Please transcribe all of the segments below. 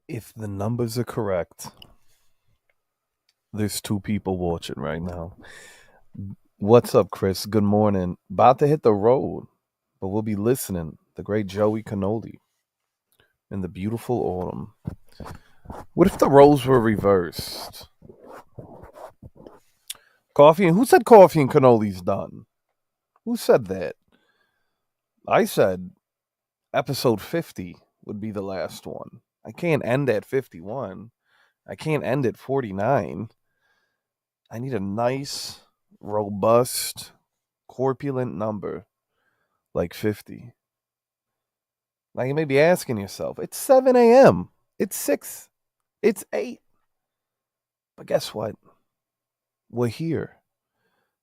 If the numbers are correct, there's two people watching right now. What's up, Chris? Good morning. About to hit the road, but we'll be listening. The great Joey Cannoli in the beautiful autumn. What if the roles were reversed? Coffee and who said coffee and cannoli's done? Who said that? I said episode 50 would be the last one. I can't end at 51. I can't end at 49. I need a nice, robust, corpulent number like 50. Now you may be asking yourself, it's 7 a.m., it's 6, it's 8. But guess what? We're here.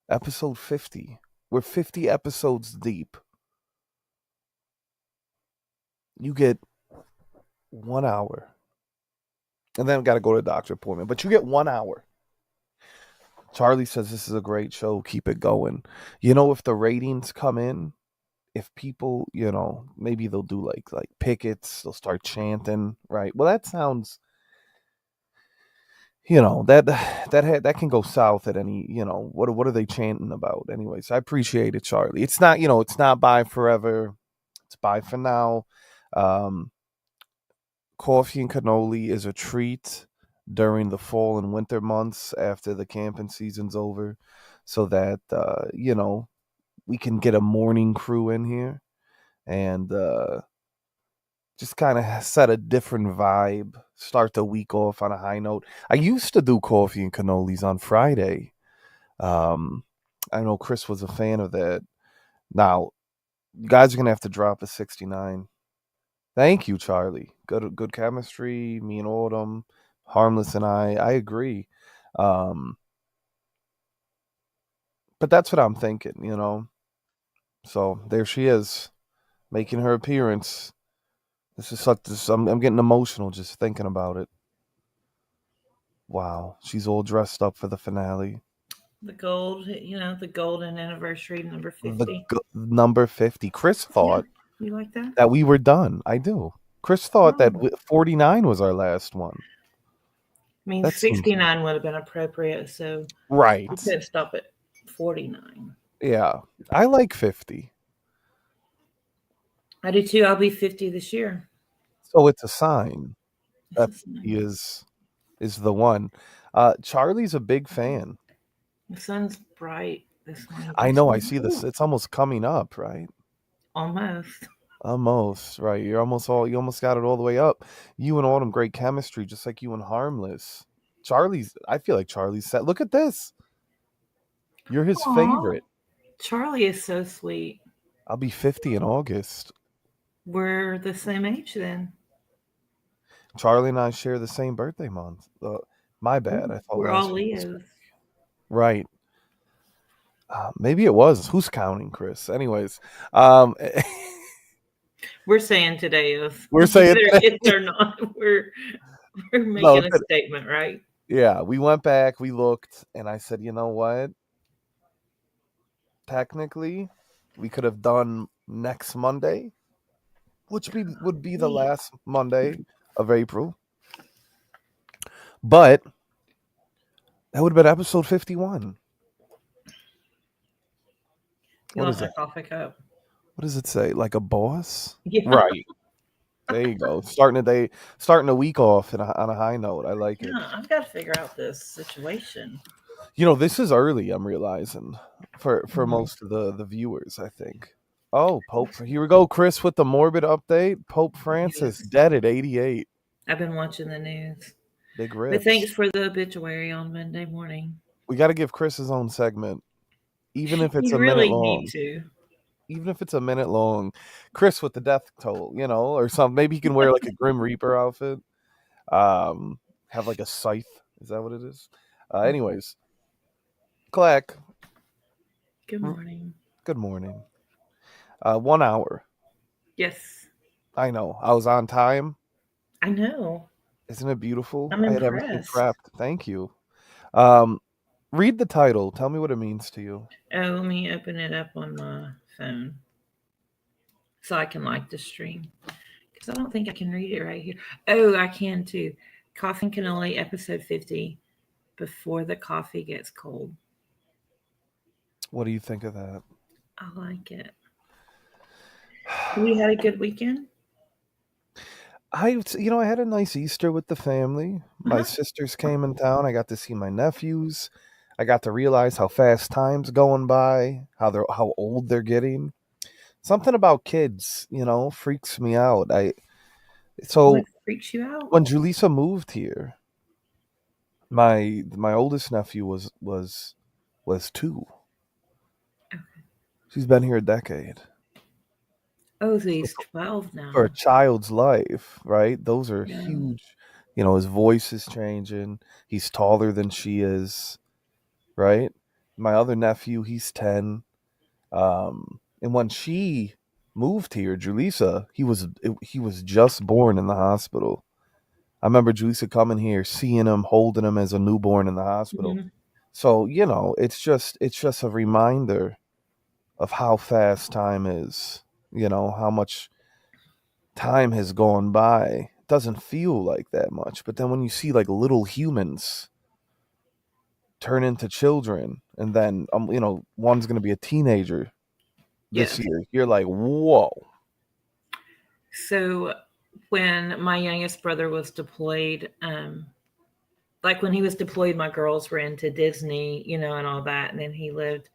Episode 50. We're 50 episodes deep. You get 1 hour. And then I've got to go to a doctor appointment. But you get 1 hour. Charlie says this is a great show. Keep it going. You know, if the ratings come in, if people, maybe they'll do like pickets, they'll start chanting, right? Well, that sounds, that can go south at any, what are they chanting about? Anyways, I appreciate it, Charlie. It's not, it's not bye forever. It's bye for now. Um, Coffee and cannoli is a treat during the fall and winter months after the camping season's over, so that we can get a morning crew in here and just kind of set a different vibe, start the week off on a high note. I used to do coffee and cannolis on Friday. Um, I know Chris was a fan of that. Now, you guys are gonna have to drop a 69. Thank you, Charlie. Good chemistry. Me and Autumn, Harmless and I agree. Um, but that's what I'm thinking. So there she is, making her appearance. This is such. I'm getting emotional just thinking about it. Wow, she's all dressed up for the finale. The golden anniversary number The 50. number 50. Chris Yeah, thought you like that? that we were done. I do. Chris thought that Oh, 49 was our last one. I mean, That seems 69 would have been appropriate, so we right. could stop at 49. Yeah, I like 50. I do too. I'll be 50 this year. So it's a sign This that is he nice. is the one. Charlie's a big fan. The sun's bright this morning. I know. I see this. It's almost coming up, right? Almost. Almost right. You almost got it all the way up. You and Autumn, great chemistry, just like you and Harmless. Charlie's. I feel like Charlie's set. Look at this. You're his Aw, favorite. Charlie is so sweet. I'll be 50 in August. We're the same age then. Charlie and I share the same birthday month. My bad. I thought We're last all week was Leos. right. Maybe it was. Who's counting, Chris? Anyways, um, We're saying today is we're saying whether it's or not. We're no. making a statement, right? Yeah, we went back, we looked, and I said, you know what? Technically, we could have done next Monday, which would be the Wait, last Monday of April. But that would have been episode 51. you What left is my that? coffee cup. What does it say? Like a boss? Yeah, Right. There you go. Starting the week off on a high note. I like it. yeah. I've got to figure out this situation. This is early, I'm realizing, for Mhm. most of the viewers, I think. Oh, Pope. Here we go, Chris, with the morbid update. Pope Francis Yes, dead at 88. I've been watching the news. Big But thanks rips. for the obituary on Monday morning. We got to give Chris his own segment, even if it's You a minute really need long. to. Even if it's a minute long. Chris with the death toll, or something. Maybe he can wear like a Grim Reaper outfit. Have like a scythe. Is that what it is? Anyways, Clack. Good morning. Good morning. 1 hour. Yes, I know. I was on time. I know. Isn't it beautiful? I'm I had everything impressed. prepped. Thank you. Um, Read the title. Tell me what it means to you. Oh, let me open it up on my phone so I can like the stream. 'Cause I don't think I can read it right here. Oh, I can too. Coffee and Cannoli, episode 50. Before the coffee gets cold. What do you think of that? I like it. We had a good weekend. I had a nice Easter with the family. My Uh-huh. sisters came in town. I got to see my nephews. I got to realize how fast time's going by, how old they're getting. Something about kids, freaks me out. I What so freaks you out? when Julissa moved here, my oldest nephew was 2. She's been here a decade. Oh, so So he's 12 for a now. child's life, right? Those are Yeah. huge. His voice is changing. He's taller than she is, right? My other nephew, he's 10. And when she moved here, Julissa, he was just born in the hospital. I remember Julissa coming here, seeing him, holding him as a newborn in the hospital. Mhm. So, it's just a reminder of how fast time is, how much time has gone by. It doesn't feel like that much. But then when you see like little humans turn into children and then one's going to be a teenager this Yes. year, you're like, "Whoa." So when my youngest brother was deployed, like when he was deployed, my girls were into Disney, and all that. And then he lived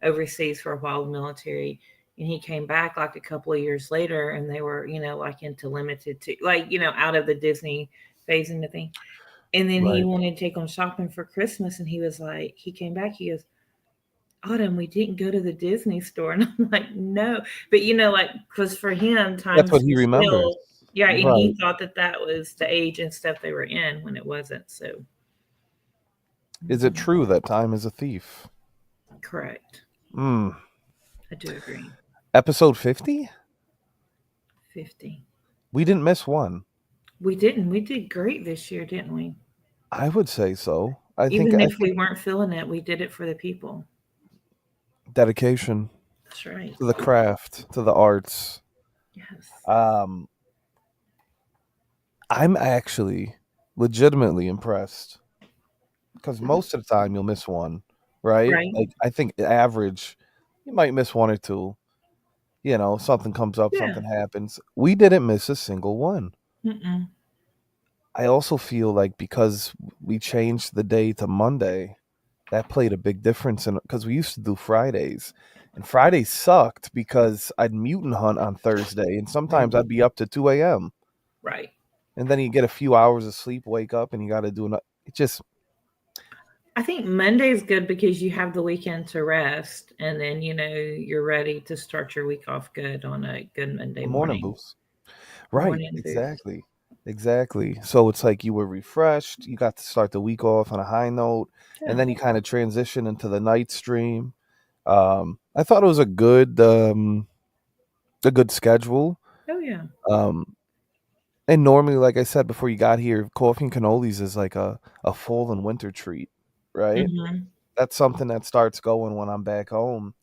overseas for a while, military. And he came back like a couple of years later and they were, like into limited to like, out of the Disney phase and the thing. And then he Right. wanted to take on shopping for Christmas and he was like, he came back, he goes, Autumn, we didn't go to the Disney store. And I'm like, no. But like, because for him, That's times what he was remembers. still, yeah. And he Right. thought that that was the age and stuff they were in when it wasn't. So, Is it mhm, true that time is a thief? correct. Mm. I do agree. Episode 50? 50. We didn't miss one. We didn't. We did great this year, didn't we? I would say so. I think Even I if think we weren't feeling it, we did it for the people. dedication That's right. to the craft, to the arts. Yes. Um I'm actually legitimately impressed because most of the time you'll miss one, right? Right. Like I think average, you might miss one or two. Something comes up, Yeah. something happens. We didn't miss a single one. Mm-mm. I also feel like because we changed the day to Monday, that played a big difference in because we used to do Fridays, and Fridays sucked because I'd mutant hunt on Thursday, and sometimes I'd be up to 2 a.m. Right. and then you get a few hours of sleep, wake up, and you got to do it. Just I think Monday's good because you have the weekend to rest and then, you're ready to start your week off good on a good Monday a morning morning. boost. Right, Morning boost. exactly. Exactly. So it's like you were refreshed, you got to start the week off on a high note, and Yeah. then you kind of transition into the night stream. I thought it was a good schedule. Oh yeah. Um, and normally, like I said before you got here, coffee and cannolis is like a fall and winter treat, right? Hmm. That's something that starts going when I'm back home.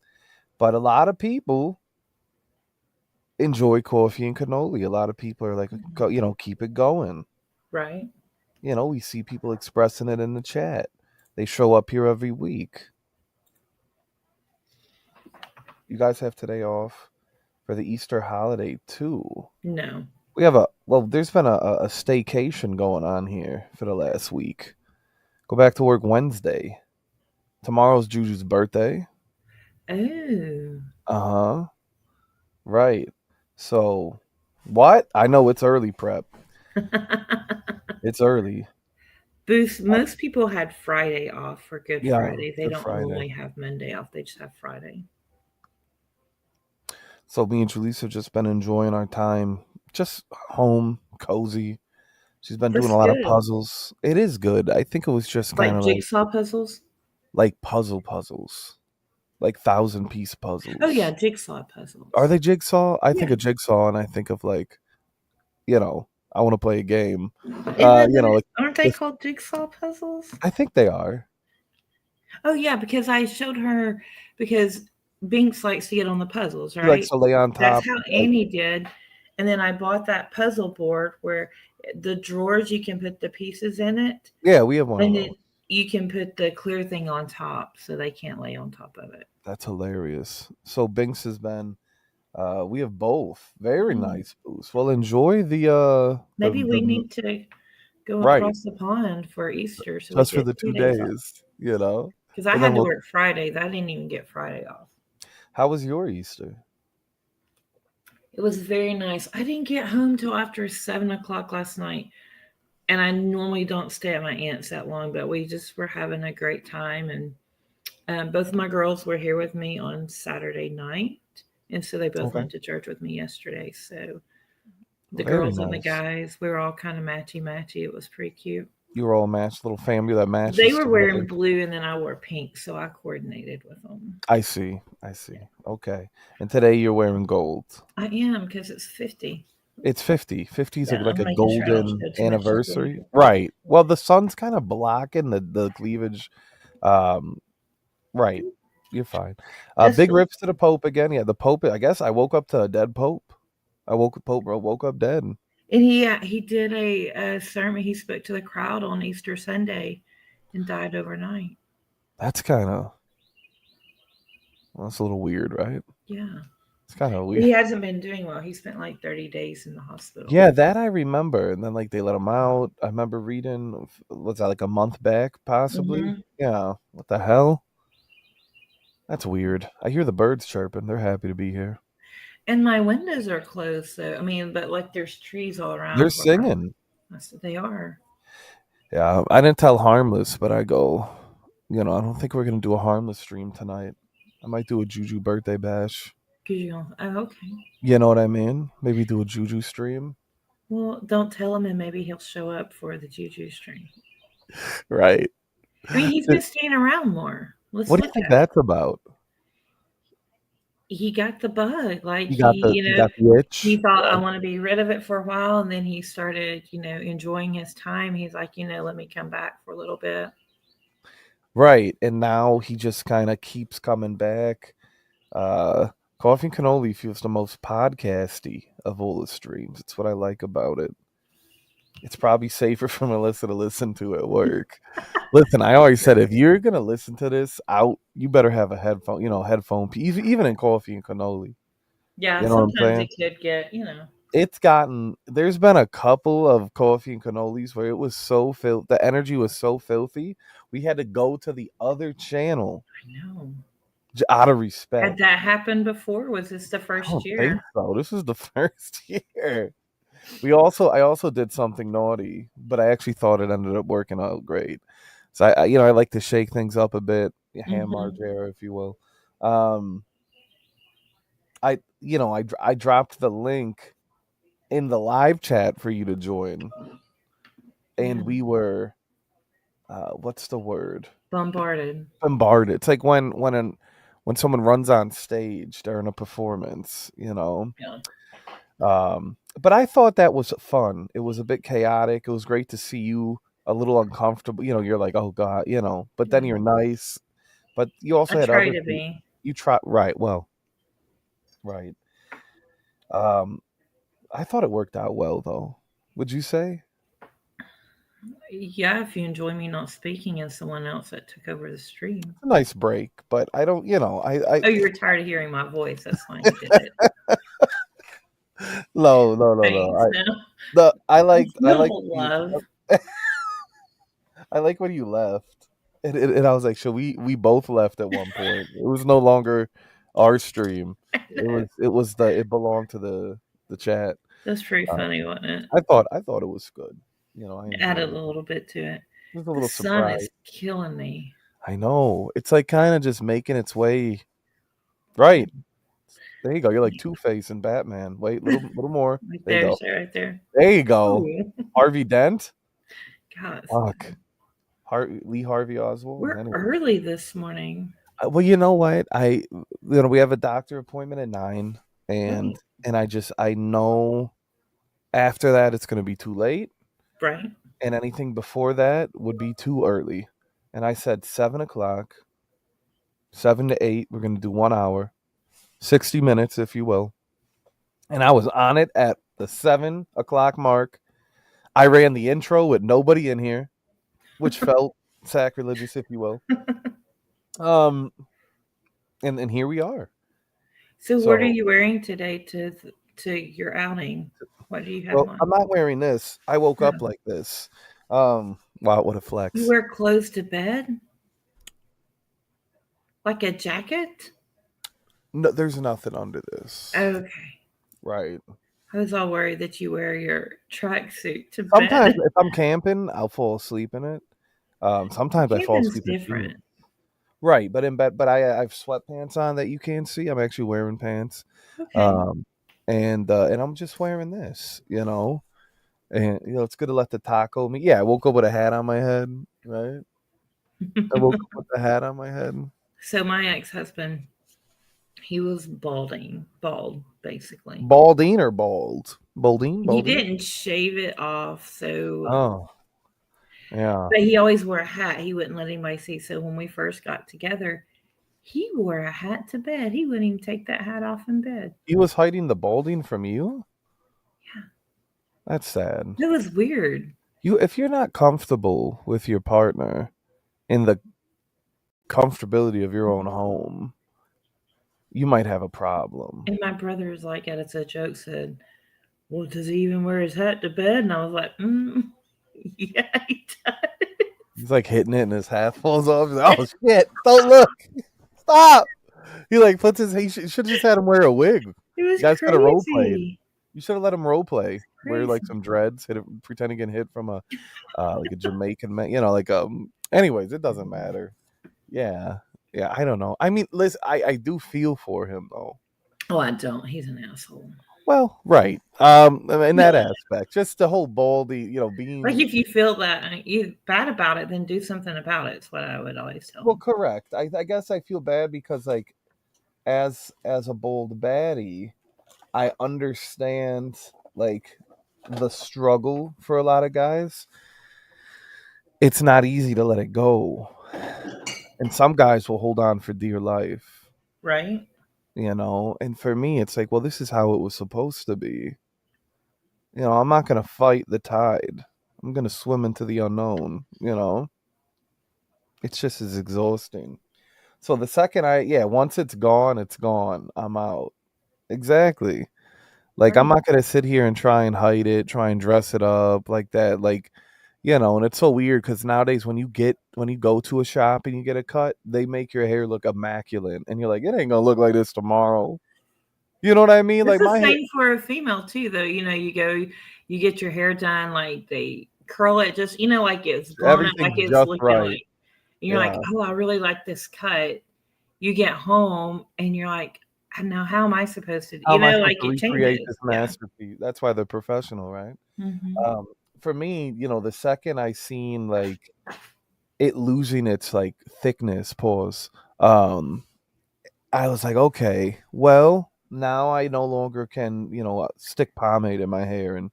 But a lot of people enjoy coffee and cannoli. A lot of people are like, keep it going. Right. We see people expressing it in the chat. They show up here every week. You guys have today off for the Easter holiday too. No. There's been a staycation going on here for the last week. Go back to work Wednesday. Tomorrow's Juju's birthday. Oh. Uh-huh. Right. So, what? I know it's early prep. It's early. Booth, most people had Friday off for Good Yeah, Friday. They Good don't Friday. normally have Monday off. They just have Friday. So me and Julissa have just been enjoying our time just home, cozy. She's been doing That's a lot of good. puzzles. It is good. I think it was just kind Like of like jigsaw puzzles. puzzles, like thousand-piece Oh yeah, puzzles. jigsaw Are puzzles. they jigsaw? I think Yeah. of jigsaw and I think of like, I want to play a game. Isn't that Like aren't they this, called jigsaw puzzles? I think they are. Oh yeah, because I showed her because Binks likes to get on the puzzles, He likes right? to lay on That's top, how like Annie did. And then I bought that puzzle board where the drawers you can put the pieces in it, Yeah, we have one of and those. then you can put the clear thing on top so they can't lay on top of it. That's hilarious. So Binks has been. We have both. Very Oh, nice booths. Well, enjoy maybe we need to go right across the pond for Easter so we just for get the 2 days off. 2 days, you know. Because I And then had to we'll. work Fridays. I didn't even get Friday off. How was your Easter? It was very nice. I didn't get home till after 7 o'clock last night. And I normally don't stay at my aunt's that long, but we just were having a great time. And both of my girls were here with me on Saturday night. And so they both Okay. went to church with me yesterday. So the Very girls and the nice. guys, we were all kind of matchy matchy. It was pretty cute. You were all matched, little family that They matches were wearing together. blue and then I wore pink. So I coordinated with them. I see. I Yeah, see. Okay. And today you're wearing gold. I am because it's 50. It's 50. 50 is Yeah, like I'm a making sure I don't golden show too much skin. anniversary. Right. Well, the sun's kind of blocking the cleavage. Um, right. You're fine. Just Big rips to the Pope again. Yeah, the Pope. I guess I woke up to a dead Pope. Woke up dead. And he did a sermon. He spoke to the crowd on Easter Sunday, and died overnight. That's kind of that's a little weird, right? Yeah, It's kind of weird. he hasn't been doing well. He spent like 30 days in the hospital. Yeah, that I remember. And then like they let him out. I remember reading. Was that like a month back, possibly? Hmm. Yeah. What the hell? That's weird. I hear the birds chirping. They're happy to be here. And my windows are closed, so I mean, but like there's trees all They're around where singing. I said they are. Yeah, I didn't tell Harmless, but I go, I don't think we're gonna do a Harmless stream tonight. I might do a Juju birthday bash. Cause you go, oh, okay. You know what I mean? Maybe do a Juju stream. Well, don't tell him, and maybe he'll show up for the juju stream. Right. I mean, he's been staying around more. Let's What do you look think at it. that's about? He got the bug. Like You got the he itch. thought I Yeah. want to be rid of it for a while, and then he started, enjoying his time. He's like, let me come back for a little bit. Right. And now he just kind of keeps coming back. Uh Coffee and Cannoli feels the most podcasty of all the streams. It's what I like about it. It's probably safer for Melissa to listen to at work. Listen, I always said if you're gonna listen to this out, you better have a headphone, even in Coffee and Cannoli. Yeah, You know what I'm sometimes saying? it could get, There's been a couple of Coffee and Cannolis where it was the energy was so filthy, we had to go to the other channel I know. out of Had respect. that happened before? Was this the I first don't think year? so. This is the first year. I also did something naughty, but I actually thought it ended up working out great. So I like to shake things up a bit, ham Hmm. margera, if you will. Um, I dropped the link in the live chat for you to join, Yeah, and we were, what's the word? bombarded. Bombarded. It's like when someone runs on stage during a performance, Yeah, But I thought that was fun. It was a bit chaotic. It was great to see you a little uncomfortable. You're like, oh God, but then yeah. you're nice. But you I also had try other to people. be. You try right. Well, right. Um, I thought it worked out well, though. Would you say? Yeah, if you enjoy me not speaking and someone else that took over the stream. A nice break, but I don't. Oh, you were tired of hearing my voice. That's fine. You did it. No, no, no, no. Thanks. I No, the it's I like no love. I like when you left, and I was like, "Should we both left at one point? It was no longer our stream. It belonged to the chat. That's pretty Uh, funny, wasn't it? I thought it was good. I enjoyed Added it. a little bit to it. It was a The little sun is surprise. killing me. I know. It's like kind of just making its way. Right there, you go. You're like Two Face and Batman. Wait, little more. Right There you there, go. so right there. There you go. Ooh, Harvey Dent. God, it's Fuck. Lee Harvey Oswald. we're Anyway. early this morning. Well, you know what? We have a doctor appointment at 9, Oh, and I know after that it's going to be too late, right. and anything before that would be too early. And I said 7 o'clock, 7 to 8. We're going to do 1 hour, 60 minutes, if you will. And I was on it at the 7 o'clock mark. I ran the intro with nobody in here, which felt sacrilegious, if you will. Um, and here we are. So what are So, you wearing today to your outing? What do you have well, on? I'm not wearing this. I woke Oh, up like this. Wow, what a you flex. wear clothes to bed? Like a jacket? No, there's nothing under this. Okay. Right. I was all worried that you wear your tracksuit to Sometimes bed. if I'm camping, I'll fall asleep in it. Sometimes I fall Camping's asleep in jeans. different. Right, but in bed, but I have sweatpants on that you can't see. I'm actually wearing pants, Okay. um, and I'm just wearing this, and it's good to let the taco me. Yeah, I woke up with a hat on my head, right? I woke up with a hat on my head. So my ex-husband, he was bald basically. Balding or bald? Balding, He balding. didn't shave it off, so Oh, yeah. but he always wore a hat. He wouldn't let anybody see. So when we first got together, he wore a hat to bed. He wouldn't even take that hat off in bed. He was hiding the balding from you. Yeah. That's sad. It was weird. If you're not comfortable with your partner in the comfortability of your own home, you might have a problem. And my brother's like, at it's a joke, said, well, does he even wear his hat to bed? And I was like, yeah, he does. He's like hitting it and his hat falls off. He's like, oh shit! Don't look! Stop! He like puts his. He should have just had him wear a wig. You It was guys could have role played. crazy. You should have let him role play. Wear like Crazy. some dreads, pretend to get hit from a like a Jamaican man. Like Anyways, it doesn't matter. Yeah, yeah. I don't know. I mean, listen, I do feel for him though. Oh, I don't. He's an asshole. Well, right. In No, that aspect, just the whole baldy, like being if you feel that you bad about it, then do something about it. It's what I would always tell well, him. correct. I guess I feel bad because like as a bold baddie, I understand like the struggle for a lot of guys. It's not easy to let it go. And some guys will hold on for dear life, Right? and for me it's like, well, this is how it was supposed to be. I'm not going to fight the tide. I'm going to swim into the unknown. It's just as exhausting. So the second once it's gone, it's gone. I'm out. Exactly. Like, I'm Right. not gonna sit here and try and hide it, try and dress it up like that. Like, and it's so weird because nowadays when you go to a shop and you get a cut, they make your hair look immaculate, and you're like, it ain't gonna look like this tomorrow. You know what I mean? It's Like the my hair, same for a female too, though. You go, you get your hair done, like they curl it just, like it's blown up, like everything's it's just looking right. like, and you're like, Yeah. oh, I really like this cut. You get home and you're like, I know, how am I supposed to, How am I supposed like to it recreate changes. this Yeah. masterpiece? That's why they're professional, right? Hmm. For me, the second I seen like it losing its like thickness, pause. Um, I was like, okay, well, now I no longer can, stick pomade in my hair and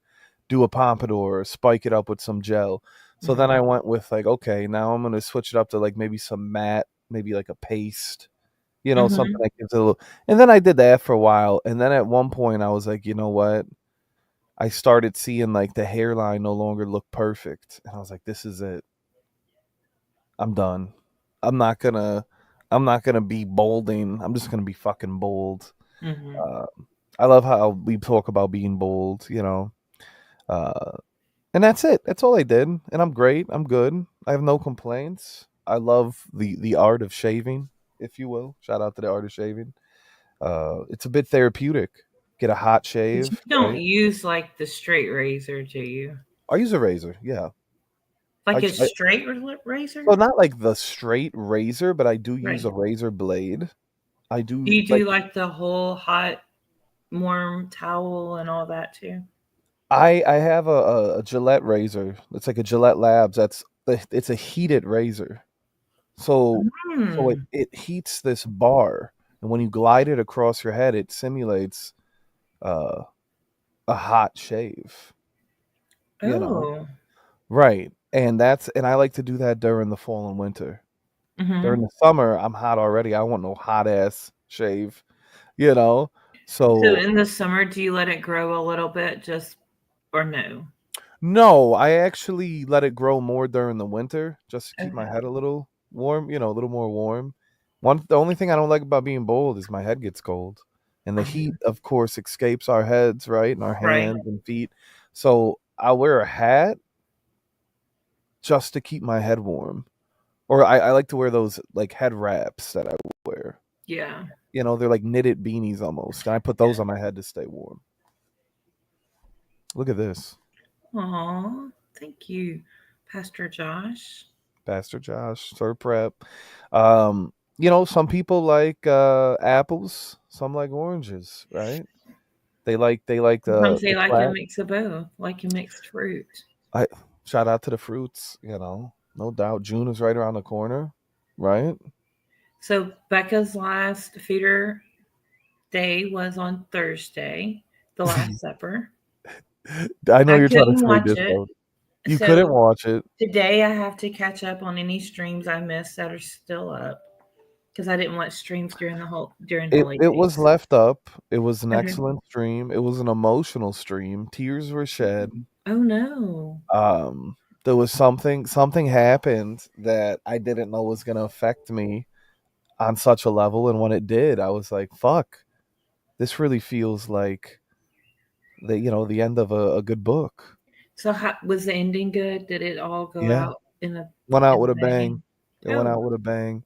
do a pompadour or spike it up with some gel. So then Hmm. I went with like, okay, now I'm gonna switch it up to like maybe some matte, maybe like a paste, something Hmm. that gives it a little. And then I did that for a while, and then at one point I was like, you know what? I started seeing like the hairline no longer look perfect, and I was like, this is it. I'm done. I'm not gonna. I'm not gonna be bolding. I'm just gonna be fucking bold. Hmm. Uh, I love how we talk about being bold. Uh, and that's it. That's all I did, and I'm great. I'm good. I have no complaints. I love the art of shaving, if you will. Shout out to the art of shaving. It's a bit therapeutic. Get a hot But you shave, don't right? use like the straight razor, do you? I use a razor. Yeah, Like a I straight so razor? not like the straight razor, but I do use Right. a razor blade. I Do do you like do like the whole hot, warm towel and all that too? I have a Gillette razor. It's like a Gillette Labs. It's a heated razor. So it Hmm. it heats this bar, and when you glide it across your head, it simulates uh, a hot shave. You know, Oh. right? And I like to do that during the fall and winter. During Mhm. the summer, I'm hot already. I want no hot ass shave. You know, So So in the summer, do you let it grow a little bit just or no? no, I actually let it grow more during the winter just to keep my Okay. head a little warm, a little more warm. The only thing I don't like about being bald is my head gets cold. And the heat, of course, escapes our heads, right? And our Right. hands and feet. So I wear a hat just to keep my head warm. Or I like to wear those like head wraps that I wear. Yeah. They're like knitted beanies almost. And I put those on my head to stay warm. Look at this. Aw, thank you, Pastor Josh. Pastor Josh, Sir Prep. Some people like apples, some like oranges, right? They like Sometimes they the like a class. mix of both, like a mixed fruit. I shout out to the fruits, no doubt. June is right around the corner, right? So Becca's last feeder day was on Thursday, the Last Supper. I know I you're trying to couldn't say watch this it. though. You couldn't So watch it. today I have to catch up on any streams I missed that are still up because I didn't watch streams during Holy It was Days. left up. It was an Okay. excellent stream. It was an emotional stream. Tears were shed. Oh no. Um, there was something happened that I didn't know was gonna affect me on such a level, and when it did, I was like, "Fuck, this really feels like the end of a good book." So was the ending good? Did it all go Yeah, out in a went out in with a a bang. bang? It went Oh, out with a bang,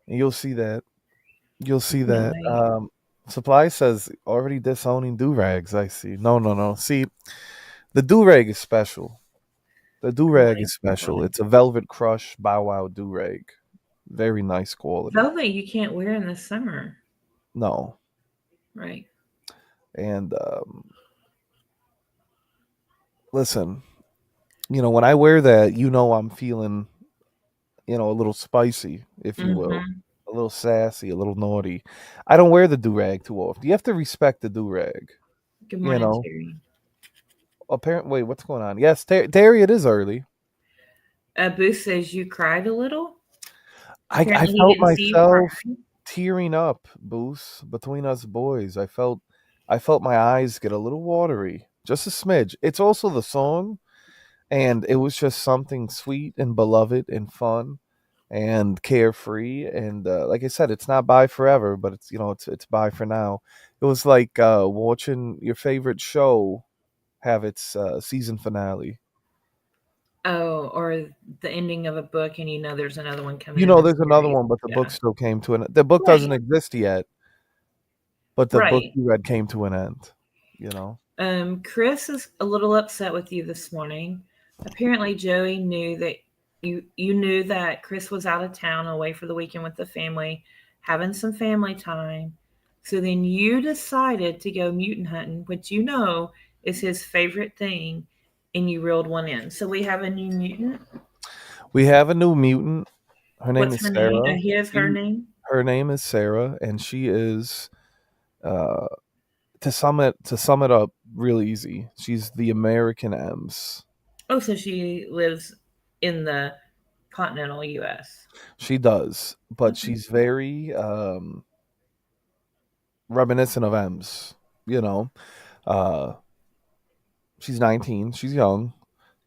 and you'll see that. You'll I see can't that. wait. Supply says already disowning do rags. I see. No, no, no. See, the do rag is special. The do rag Really? is special. Why? It's a Velvet Crush Bow Wow do rag. Very nice quality. Velvet you can't wear in the summer, No, right? and listen, when I wear that, I'm feeling, a little spicy, if you will, Mm-hmm. a little sassy, a little naughty. I don't wear the do rag too often. You have to respect the do rag. Good You morning, know, Terry. apparently, wait, what's going on? Yes, Terry, it is early. Booth says you cried a little. I Apparently, he felt didn't see you cry. myself tearing up, Boost, between us boys. I felt my eyes get a little watery, just a smidge. It's also the song, and it was just something sweet and beloved and fun and carefree. And like I said, it's not bye forever, but it's bye for now. It was like watching your favorite show have its season finale. Oh, or the ending of a book, and you know there's another one coming in the There's another series. one, but the book Yeah, still came to an. The book doesn't right, exist yet, but the book right. you read came to an end. You know. Chris is a little upset with you this morning. Apparently, Joey knew that you knew that Chris was out of town away for the weekend with the family, having some family time. So then you decided to go mutant hunting, which you know is his favorite thing, and you reeled one in. So we have a new mutant. We have a new mutant. Her name What's is her name? Sarah. He has her She name. Her name is Sarah, and she is uh to sum it up real easy. She's the American Ems. Oh, so she lives in the continental U.S. She does, but Okay. she's very reminiscent of Ems. You know, uh, she's 19. She's young,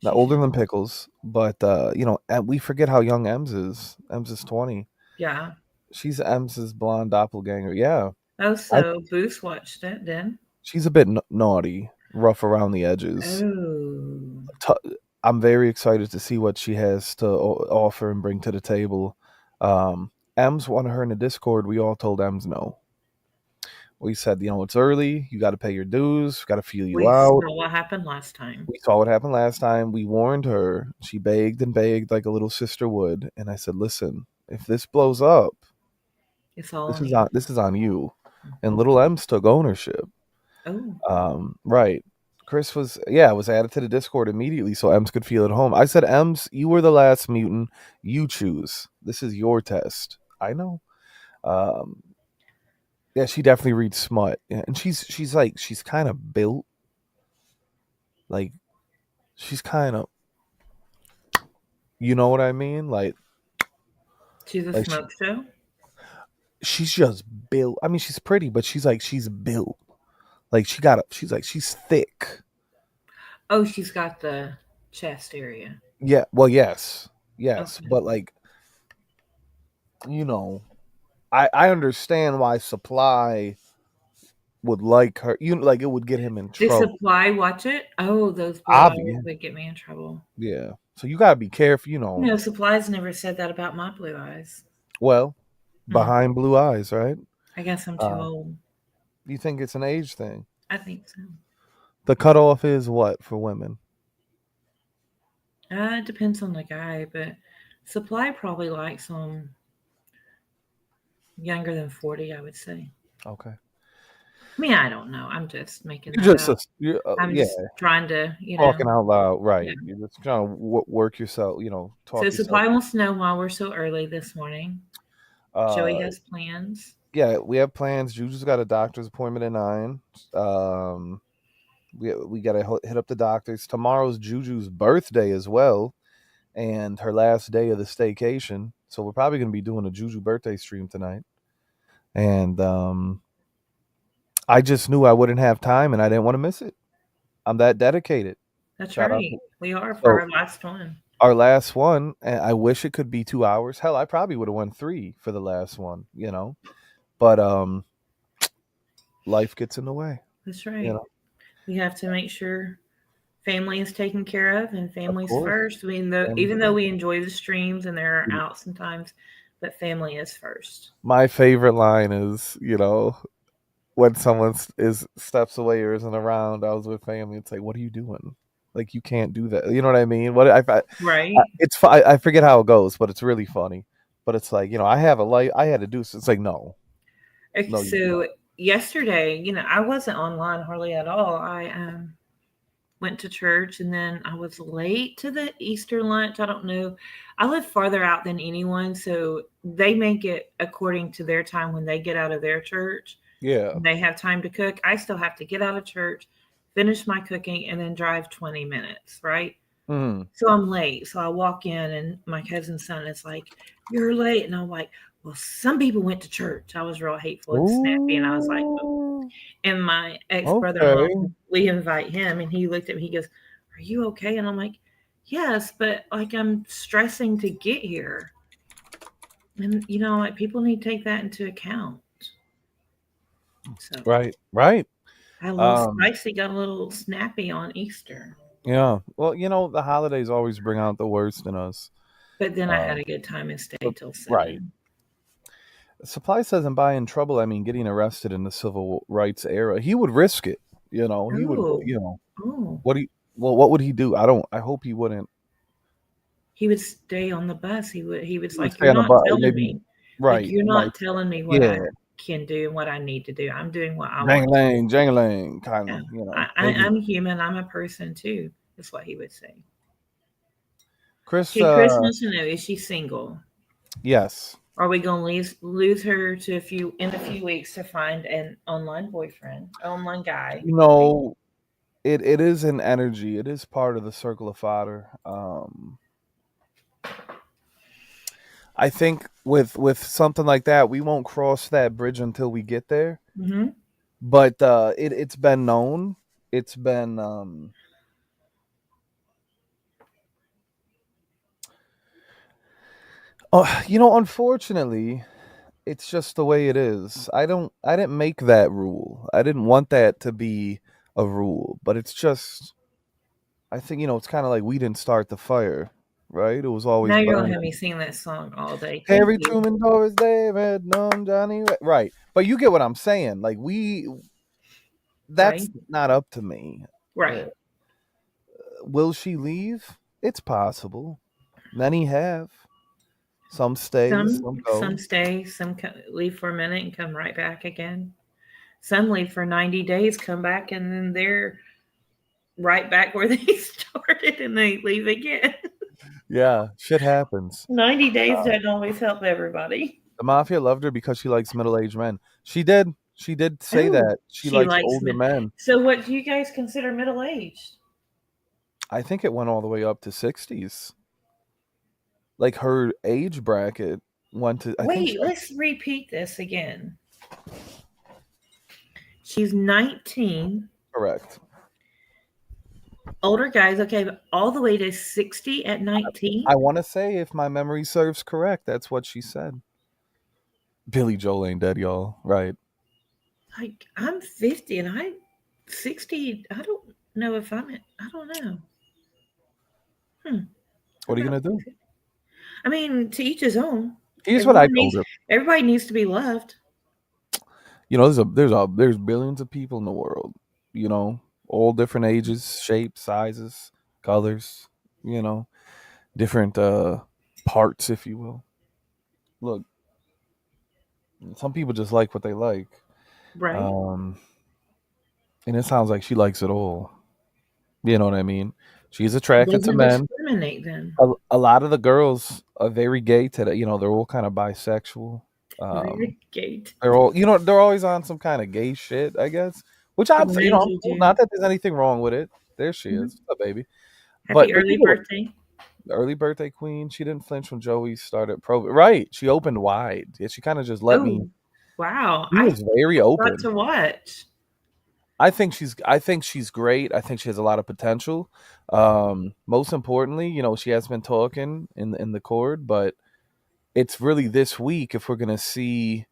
not She's older than young. Pickles, but and we forget how young Ems is. Ems is 20. Yeah. She's Ems's blonde doppelganger. Yeah, Oh, I so Booth watched it then. she's a bit naughty, rough around the edges. Oh. I'm very excited to see what she has to offer and bring to the table. Ems wanted her in the Discord. We all told Ems no. We said, it's early. You got to pay your dues. Got to feel you We out. saw what happened last time. We saw what happened last time. We warned her. She begged and begged like a little sister would. And I said, listen, if this blows up, It's all this on is you. on this is on you. And Mhm. little Ems took ownership. Oh, Right. Chris was added to the Discord immediately so Ems could feel at home. I said, Ems, you were the last mutant. You choose. This is your test. I know. Um, yeah, she definitely reads smut. Yeah, and she's kind of built like she's kind of you know what I mean? Like she's a like she smoke show. she's just built. I mean, she's pretty, but she's built. Like she's thick. Oh, she's got the chest area. Yeah, well, yes. Yes, Okay. but like, you know, I understand why Supply would like her. Like it would get him in Did trouble. Supply watch it? Oh, those blue eyes Obvious. would get me in trouble. Yeah. So you gotta be careful, No, Supply's never said that about my blue eyes. Well, Mm, behind blue eyes, right? I guess I'm too Uh, old. you think it's an age thing? I think so. The cutoff is what for women? It depends on the guy, but Supply probably likes them younger than 40, I would say. Okay. I mean, I don't know. I'm just making You that just, up. I'm yeah, just trying to, talking out loud, yeah. right? You're just trying to work yourself, So talk yourself. Supply wants to know why we're so early this morning. Joey Uh, has plans. yeah, we have plans. Juju's got a doctor's appointment at 9. Um, we got to hit up the doctors. Tomorrow's Juju's birthday as well, and her last day of the staycation. So we're probably going to be doing a Juju birthday stream tonight. And I just knew I wouldn't have time, and I didn't want to miss it. I'm that dedicated. That's Shout out. right. We are for So our last one. our last one, and I wish it could be 2 hours. Hell, I probably would have won 3 for the last one. But life gets in the way. That's You right. know, We have to make sure family is taken care of and of families course. first. I mean, though, And even though we enjoy the streams and there are outs sometimes, but family is first. my favorite line is, when someone is steps away or isn't around. I was with family. It's like, what are you doing? Like, you can't do that. You know what I mean? What Right. I forget how it goes, but it's really funny. But it's like, I have a life. I had to do. So it's like, no, Okay, no, you so don't. yesterday, I wasn't online hardly at all. I went to church and then I was late to the Easter lunch. I don't know. I live farther out than anyone, so they make it according to their time when they get out of their church. Yeah. They have time to cook. I still have to get out of church, finish my cooking, and then drive 20 minutes, right? Mm. So I'm late. So I walk in, and my cousin's son is like, "You're late." And I'm like, "Well, some people went to church." I was real hateful and snappy. And I was like, "Oh." Ooh. And my ex brother in law, Okay. we invite him, and he looked at me, he goes, "Are you okay?" And I'm like, "Yes, but like I'm stressing to get here." And, like people need to take that into account. So Right. Right. got a little Um. spicy, got a little snappy on Easter. Yeah. Well, the holidays always bring out the worst in us. But then I had Um. a good time and stayed But till right. 7. Supply says and by in trouble, I mean getting arrested in the civil rights era. He would risk it. He would. Oh, oh. What he? Well, what would he do? I don't. I hope he wouldn't. He would stay on the bus. He was He would like, stay "You're on the not bus. telling Maybe. me. Like, Right. you're Like. not telling me what Yeah. I can do and what I need to do. I'm doing what I want to." Jangling, jangling, kind Yeah. of. I'm Maybe. human. I'm a person too. Is what he would say. Chris. Okay, Chris wants to know, is she single? Yes. Are we going to lose her to in a few weeks to find an online boyfriend, online guy? You Right? know, it is an energy. It is part of the circle of fodder. I think with something like that, we won't cross that bridge until we get there. Mm-hmm. But it's been known. It's been unfortunately, it's just the way it is. I didn't make that rule. I didn't want that to be a rule, but it's just I think it's kind of like we didn't start the fire, right? It was Now always you're gonna burning. have me sing that song all day. Thank Harry you. Truman, Doris Day, Red Num, right? But you get what I'm saying. Like Right? that's not up to me. Uh, Right. will she leave? It's possible. Many have. Some stay, some Some go. stay, some leave for a minute and come right back again. Some leave for 90 days, come back, and then they're right back where they started, and they leave again. Yeah, shit happens. 90 days Uh, doesn't always help everybody. the mafia loved her because she likes middle-aged men. She did. She did say Oh, that she she likes likes older men. men. So, what do you guys consider middle aged? I think it went all the way up to 60s. Like her age bracket. went to. I think she Wait, let's repeat this again. She's 19. correct. Older guys, okay, but all the way to 60 at I 19. want to say, if my memory serves correct, that's what she said. Billy Joel ain't dead, y'all. Right? Like, I'm 50 and I 60. I don't know if I don't know. Hmm. I'm What are you about gonna to say do? 50. I mean, to each his own. Here's what I Everyone told needs her. everybody needs to be loved. There's billions of people in the world. You know, all different ages, shapes, sizes, colors. You know, different parts, if you will. Look, some people just like what they like, Right? um, and it sounds like she likes it all. You know what I mean? She's attracted to Doesn't men. discriminate then. A lot of the girls are very gay today. You know, they're all kind of bisexual. Um, Very gate. they're all, they're always on some kind of gay shit, I guess. Which Good morning, I'm cool. Juju. Not that there's anything wrong with it. There she Mhm. is, what's up, baby. Happy But the early people, birthday. the early birthday queen, she didn't flinch when Joey started pro. Right, she opened wide. Yeah, she kind of just let me. Oh, wow. She I was very got open. to watch. I think she's great. I think she has a lot of potential. Most importantly, she has been talking in the chord, but it's really this week if we're gonna see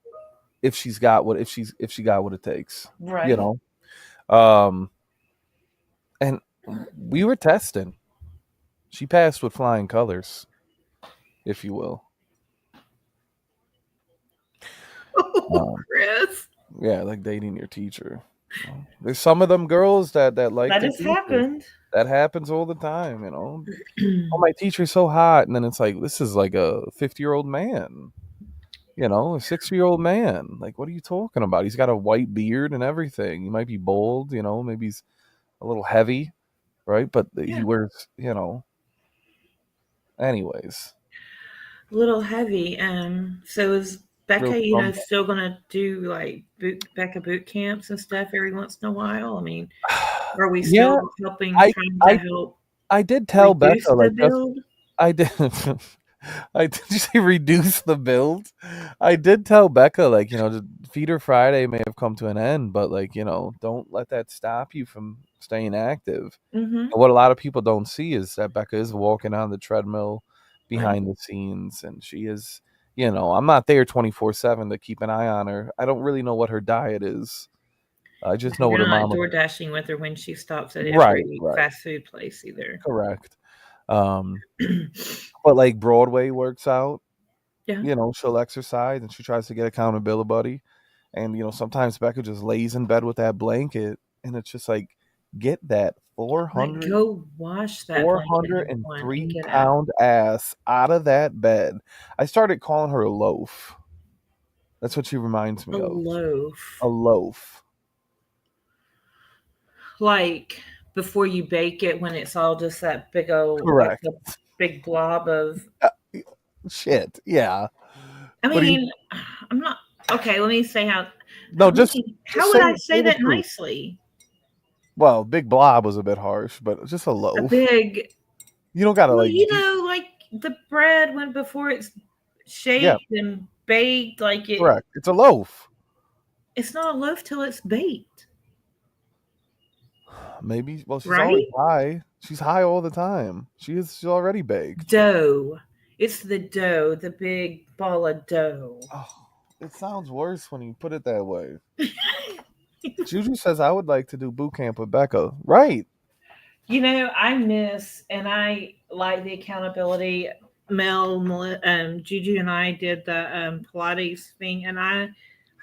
if she got what it takes. You Right. know. Um, and we were testing. She passed with flying colors, if you will. Oh, Um, Chris. yeah, like dating your teacher. There's some of them girls that like That their has teacher. happened. That happens all the time. Oh, my teacher's so hot, and then it's like this is like a 50-year-old man. A 60-year-old man. Like, what are you talking about? He's got a white beard and everything. He might be bald. Maybe he's a little heavy, right? But he Yeah. wears. Anyways, A little heavy. So is real Becca, scrum. still gonna do like Becca boot camps and stuff every once in a while? I mean, are we Yeah, still helping, I trying to I help I did tell reduce Becca, the like, just build? I did. I did you say reduce the build? I did tell Becca, like, the Feeder Friday may have come to an end, but, like, don't let that stop you from staying active. Mm-hmm. And what a lot of people don't see is that Becca is walking on the treadmill Right. behind the scenes, and she is, I'm not there 24/7 to keep an eye on her. I don't really know what her diet is. I just know what You're her not mama. door dashing with her when she stops at Right, every right, fast food place either. correct. Um, but like Broadway works out, Yeah. she'll exercise and she tries to get accountability buddy. And sometimes Becca just lays in bed with that blanket and it's just like, get that Like, 400 go wash that four blanket, hundred number and one, and three get out. pound ass out of that bed. I started calling her a loaf. That's what she reminds A me of. A loaf. loaf. Like, before you bake it, when it's all just that big old, like Correct. the big blob of. Uh, Shit. Yeah. I What do you mean, I'm not. Okay, let me say how. No, How just would say I say say the that truth. nicely? Well, big blob was a bit harsh, but just a A loaf. big. You don't gotta Well, like deep. like the bread when before it's Yeah, shaped and baked, like it. correct. It's a loaf. It's not a loaf till it's baked, Maybe. Well, she's always right? high. She's high all the time. She's already baked. Dough. It's the dough, the big ball of dough. Oh, it sounds worse when you put it that way. Juju says I would like to do boot camp with Becca. Right. I miss and I like the accountability. Juju, and I did the Pilates thing, and I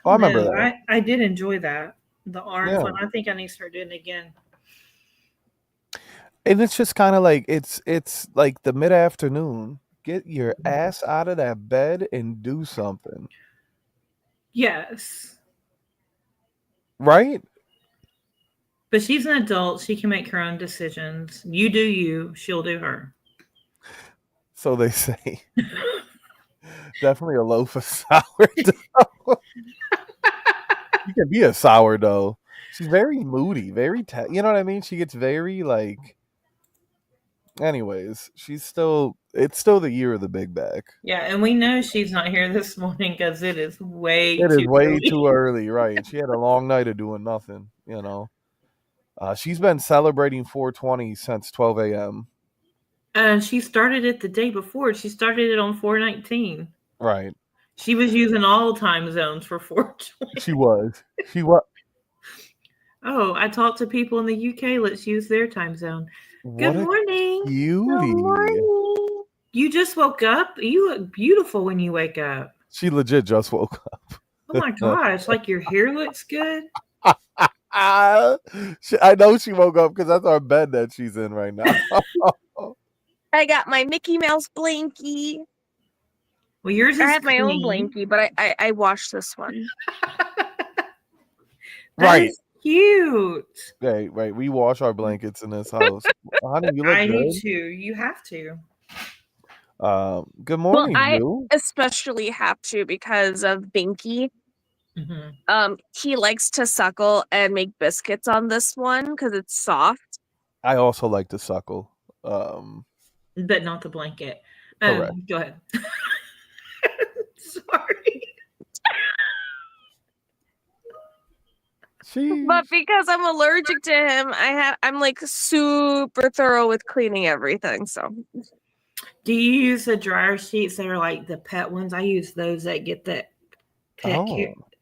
Oh, I don't remember know, that. I did enjoy that. The arms Yeah. one, I think I need to start doing it again. And it's just kind of like it's like the mid afternoon. Get your ass out of that bed and do something. Yes, Right? but she's an adult. She can make her own decisions. You do you. She'll do her. So they say. Definitely a loaf of sourdough. You can be a sourdough. She's very moody, very you know what I mean? She gets very like Anyways, it's still the year of the big back. Yeah, and we know she's not here this morning because it is way It is too way early. too early, right? She had a long night of doing nothing, She's been celebrating 420 since 12 a.m. And she started it the day before. She started it on 419. Right. She was using all time zones for 420. She was. She was. Oh, I talked to people in the UK. Let's use their time zone. Good What a morning. Good cutie. morning. You just woke up? You look beautiful when you wake up. She legit just woke Oh my up. gosh, like your hair looks good. I know she woke up because that's our bed that she's in right now. I got my Mickey Mouse blankie. Well, yours I is have my own clean. blankie, but I washed this one. That Right. is cute. Right. We wash our blankets in this house. Honey, you look I do good. too. You have to. Good Well, morning, I you. especially have to because of Binky. Mm-hmm. He likes to suckle and make biscuits on this one because it's soft. I also like to suckle. Um, But not the blanket. correct. Go ahead. Sorry. But because I'm allergic to him, I'm like super thorough with cleaning everything. So Do you use the dryer sheets that are like the pet ones? I use those that get the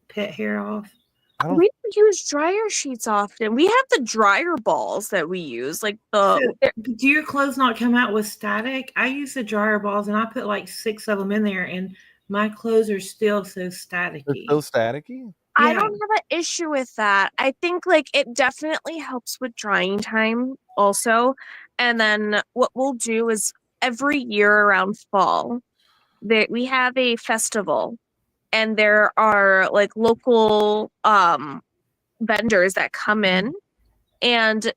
pet hair off. I don't. we don't use dryer sheets often. We have the dryer balls that we use, like So, do your clothes not come out with static? I use the dryer balls and I put like 6 of them in there, and my clothes are still so It's staticky. still staticky. I don't have an issue with that. I think like it definitely helps with drying time also. And then what we'll do is every year around fall, we have a festival and there are like local vendors that come in, and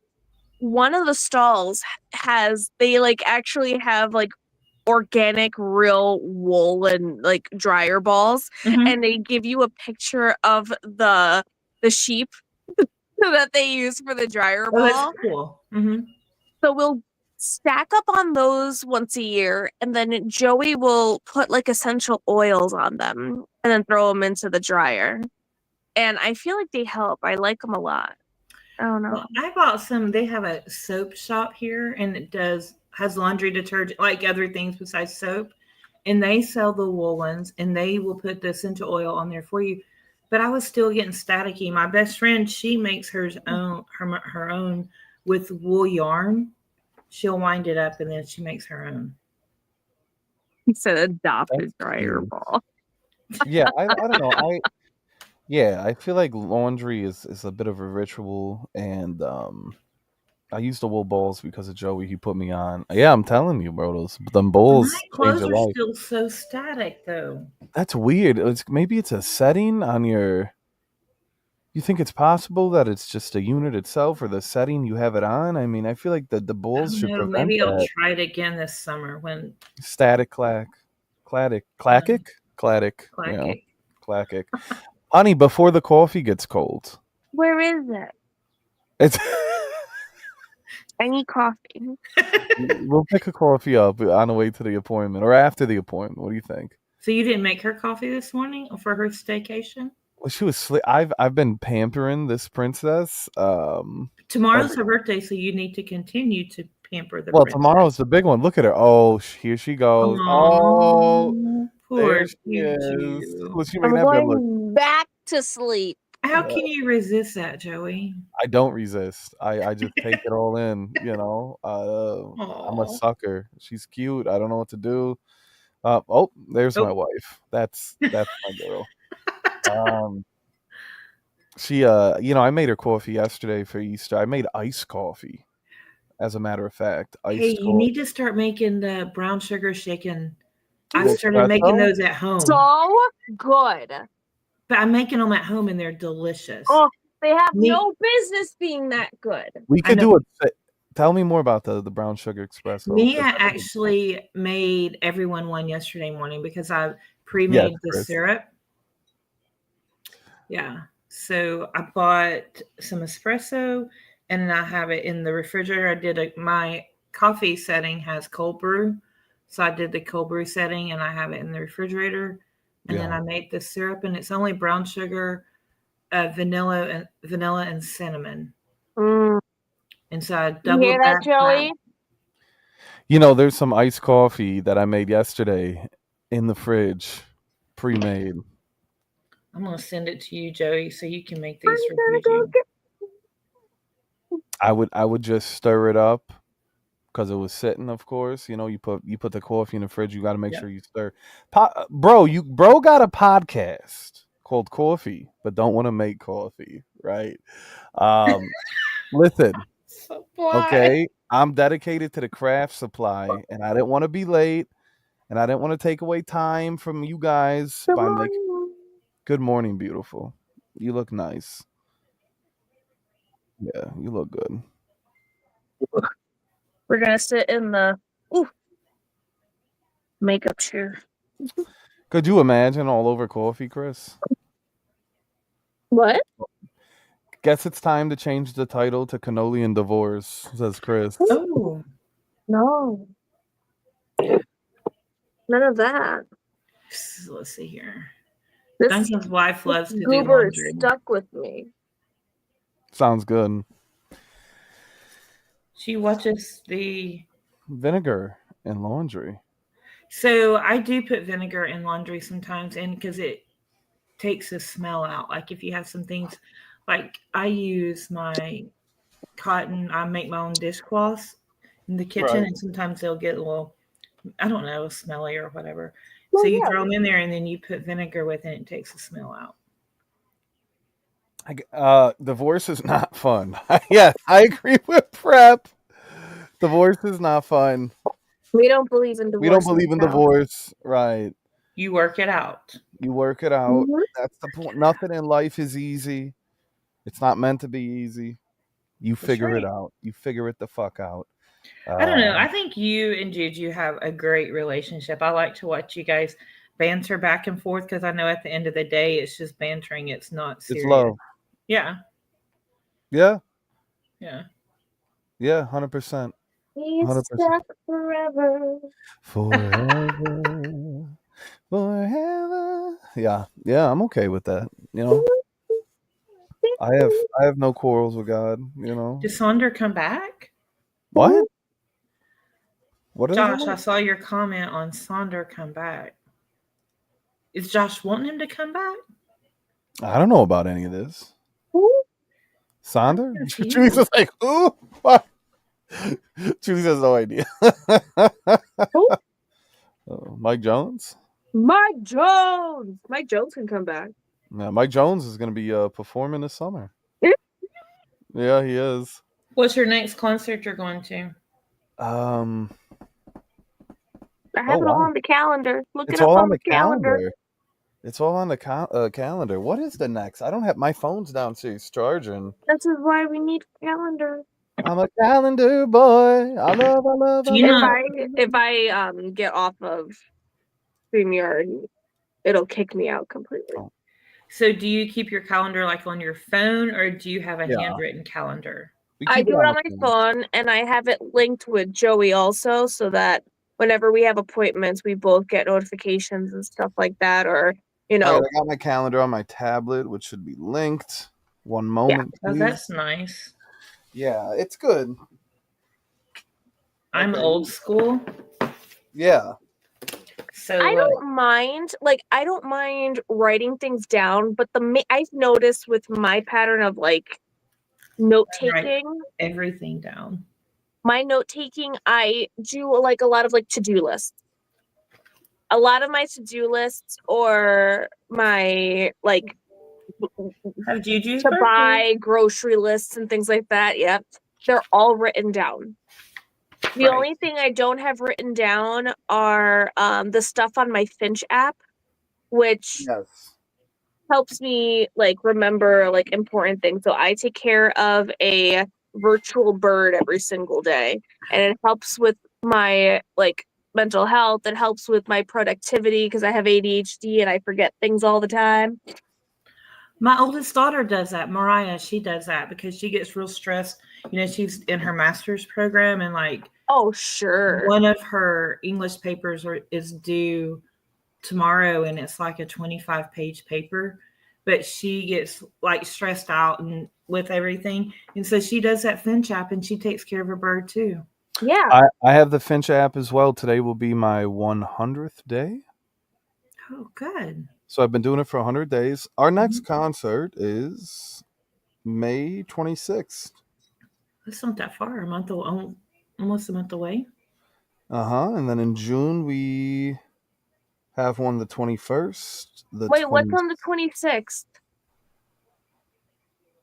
one of the stalls they like actually have like organic real wool and like dryer balls, and they give you a picture of the sheep that they use for the dryer ball. That's cool. So we'll stack up on those once a year, and then Joey will put like essential oils on them and then throw them into the dryer. And I feel like they help. I like them a lot. I don't know. Well, I bought some. They have a soap shop here, and it has laundry detergent, like other things besides soap. And they sell the wool ones, and they will put the essential oil on there for you. But I was still getting staticky. My best friend, she makes her own with wool yarn. She'll wind it up, and then she makes her own. He said adopt a dryer ball. Yeah, I don't know. I feel like laundry is a bit of a ritual, and I use the wool balls because of Joey. He put me on. Yeah, I'm telling you, bro. Them balls My change clothes your are life. still so static, though. That's weird. Maybe it's a setting on your. You think it's possible that it's just a unit itself or the setting you have it on? I mean, I feel like the balls should prevent Maybe I'll that. try it again this summer when Static clackic, clackic. clackic. Honey, before the coffee gets cold. Where is it? It's. I need coffee. We'll pick a coffee up on the way to the appointment or after the appointment. What do you think? So you didn't make her coffee this morning for her staycation? Well, she was. I've been pampering this princess. Tomorrow's her birthday, so you need to continue to pamper the Well, princess. tomorrow's the big one. Look at her. Oh, here she goes. Oh, poor there she is. Was she I'm making that bed look? going back to sleep. How can you resist that, Joey? I don't resist. I just take it all in. I'm a sucker. She's cute. I don't know what to do. There's my wife. That's my girl. She I made her coffee yesterday for Easter. I made iced coffee, as a matter of fact. You need to start making the brown sugar shaken. I The started making espresso? those at home. So good. But I'm making them at home and they're delicious. Oh, they have no business being that good. We could do it. Tell me more about the brown sugar espresso. Mia actually made everyone one yesterday morning because I pre-made the syrup. Yeah. So I bought some espresso and I have it in the refrigerator. I did my coffee setting has cold brew. So I did the cold brew setting and I have it in the refrigerator. And then Yeah. I made the syrup and it's only brown sugar, vanilla and cinnamon. Mm. And so I You hear doubled that, that. Joey? There's some iced coffee that I made yesterday in the fridge, pre-made. I'm gonna send it to you, Joey, so you can make I'm these for gonna go Juju. get. I would just stir it up because it was sitting. Of course, you put the coffee in the fridge. You got to make Yeah. sure you stir. Bro got a podcast called Coffee, but don't want to make coffee, right? Um, Listen, Supply. okay, I'm dedicated to the craft supply, and I didn't want to be late, and I didn't want to take away time from you guys Good by making. morning. Good morning, beautiful. You look nice. Yeah, you look good. We're gonna sit in the makeup chair. Could you imagine all over coffee, Chris? What? Guess it's time to change the title to Cannoli and Divorce, says Chris. Oh, No, none of that. let's see here. This Duncan's wife loves to do goober is laundry. stuck with me. Sounds good. She watches the. Vinegar and laundry. So I do put vinegar in laundry sometimes, and because it takes the smell out. Like if you have some things, like I use my cotton, I make my own dishcloths in the kitchen, Right. and sometimes they'll get a little, I don't know, smelly or whatever. Well, So you yeah. throw them in there, and then you put vinegar with it, and it takes the smell out. Divorce is not fun. Yeah, I agree with Prep. Divorce is not fun. We don't believe in We don't divorce. believe in now. divorce, right? You work it out. You work it out. Mhm. That's the point. Nothing in life is easy. It's not meant to be easy. You That's figure it right. out. You figure it the fuck out. I don't know. Uh, I think you and Juju have a great relationship. I like to watch you guys banter back and forth because I know at the end of the day, it's just bantering. It's not it's serious. love. Yeah. Yeah, Yeah. yeah, 100%, He's 100%. stuck forever. Forever, forever. Yeah, yeah, I'm okay with that. I have no quarrels with God. Does Sonder come back? What? What is Josh, I it? saw your comment on Sonder come back. Is Josh wanting him to come back? I don't know about any of this. I'm Sonder? confused. Julie's like, ooh, what? Julie has no idea. Mike Jones? Mike Jones. Mike Jones can come back. Yeah, Mike Jones is going to be performing this summer. Yeah, he is. What's your next concert you're going to? Um, I have it all wow. on the calendar. Look It's it up all on on the the calendar. It's all on the calendar. What is the next? I don't have my phone's downstairs charging. This is why we need calendar. I'm a calendar boy. I love. Do you know? If I get off of StreamYard, it'll kick me out completely. Oh. So do you keep your calendar like on your phone or do you have a Yeah. handwritten calendar? I do it on my phone, and I have it linked with Joey also, so that whenever we have appointments, we both get notifications and stuff like that. Or All right, I got my calendar on my tablet, which should be linked. One moment, Oh, please. that's nice. Yeah, it's good. I'm Okay. old school. Yeah. So I don't mind writing things down, but I've noticed with my pattern of like note taking, everything down. my note taking, I do like a lot of like to-do lists. A lot of my to-do lists or my like Have Juju's to birthday? buy grocery lists and things like that. Yeah, they're all written down. The only thing I don't have written down are the stuff on my Finch app, which helps me like remember like important things. So I take care of a virtual bird every single day, and it helps with my like mental health. It helps with my productivity because I have ADHD and I forget things all the time. My oldest daughter does that. Mariah, she does that because she gets real stressed she's in her master's program, and like Oh, sure. one of her English papers is due tomorrow, and it's like a 25-page paper, but she gets like stressed out and with everything, and so she does that Finch app, and she takes care of her bird too. Yeah. I have the Finch app as well. Today will be my 100th day. Oh, good. So I've been doing it for 100 days. Our next concert is May 26th. That's not that far. Almost a month away. And then in June we have one the 21st. Wait, what's on the 26th?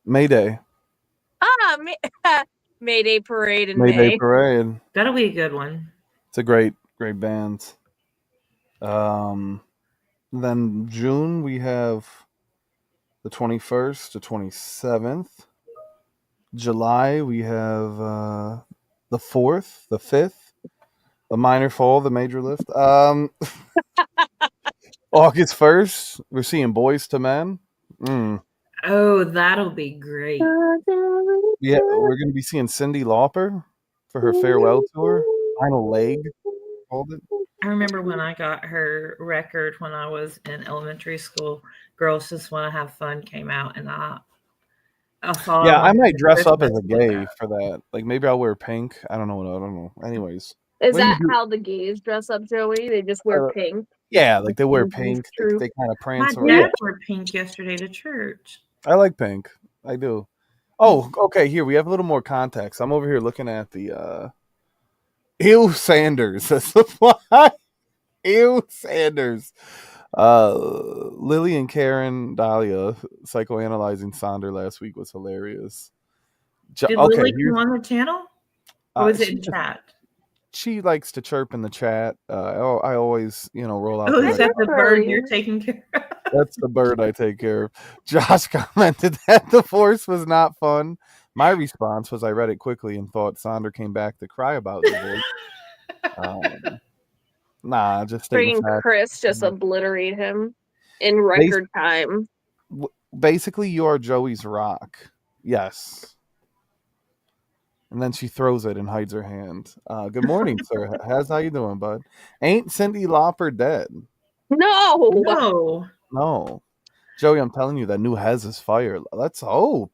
May Day. Mayday Parade in May Day May. Parade. That'll be a good one. It's a great band. Then June we have the 21st to 27th. July we have the 4th, the 5th, the minor fall, the major lift. August 1st, we're seeing Boys to Men. Oh, that'll be great. Yeah, we're going to be seeing Cyndi Lauper for her farewell tour. Final Leg, called it. I remember when I got her record when I was in elementary school, Girls Just Want to Have Fun came out, and I thought, yeah, I might dress up as a gay for that. Like maybe I'll wear pink. I don't know. Anyways, is that how the gays dress up, Joey? They just wear pink. Yeah, like they wear pink. They kind of prance around. My dad wore pink yesterday to church. I like pink. I do. Oh, okay. Here we have a little more context. I'm over here looking at the Ew Sanders. That's the why. Ew Sanders. Lily and Karen Dahlia psychoanalyzing Sonder last week was hilarious. Did Lily come on the channel? Or was it in chat? She likes to chirp in the chat. I always, roll out. Oh, is that the bird you're taking care of? That's the bird I take care of. Josh commented that the force was not fun. My response was I read it quickly and thought Sonder came back to cry about the voice. Nah, just freaking Chris just obliterate him in record time. Basically, you are Joey's rock. Yes. And then she throws it and hides her hand. Good morning, sir. How you doing, bud? Ain't Cyndi Lauper dead? No. Joey, I'm telling you, that new Hez is fire. Let's hope.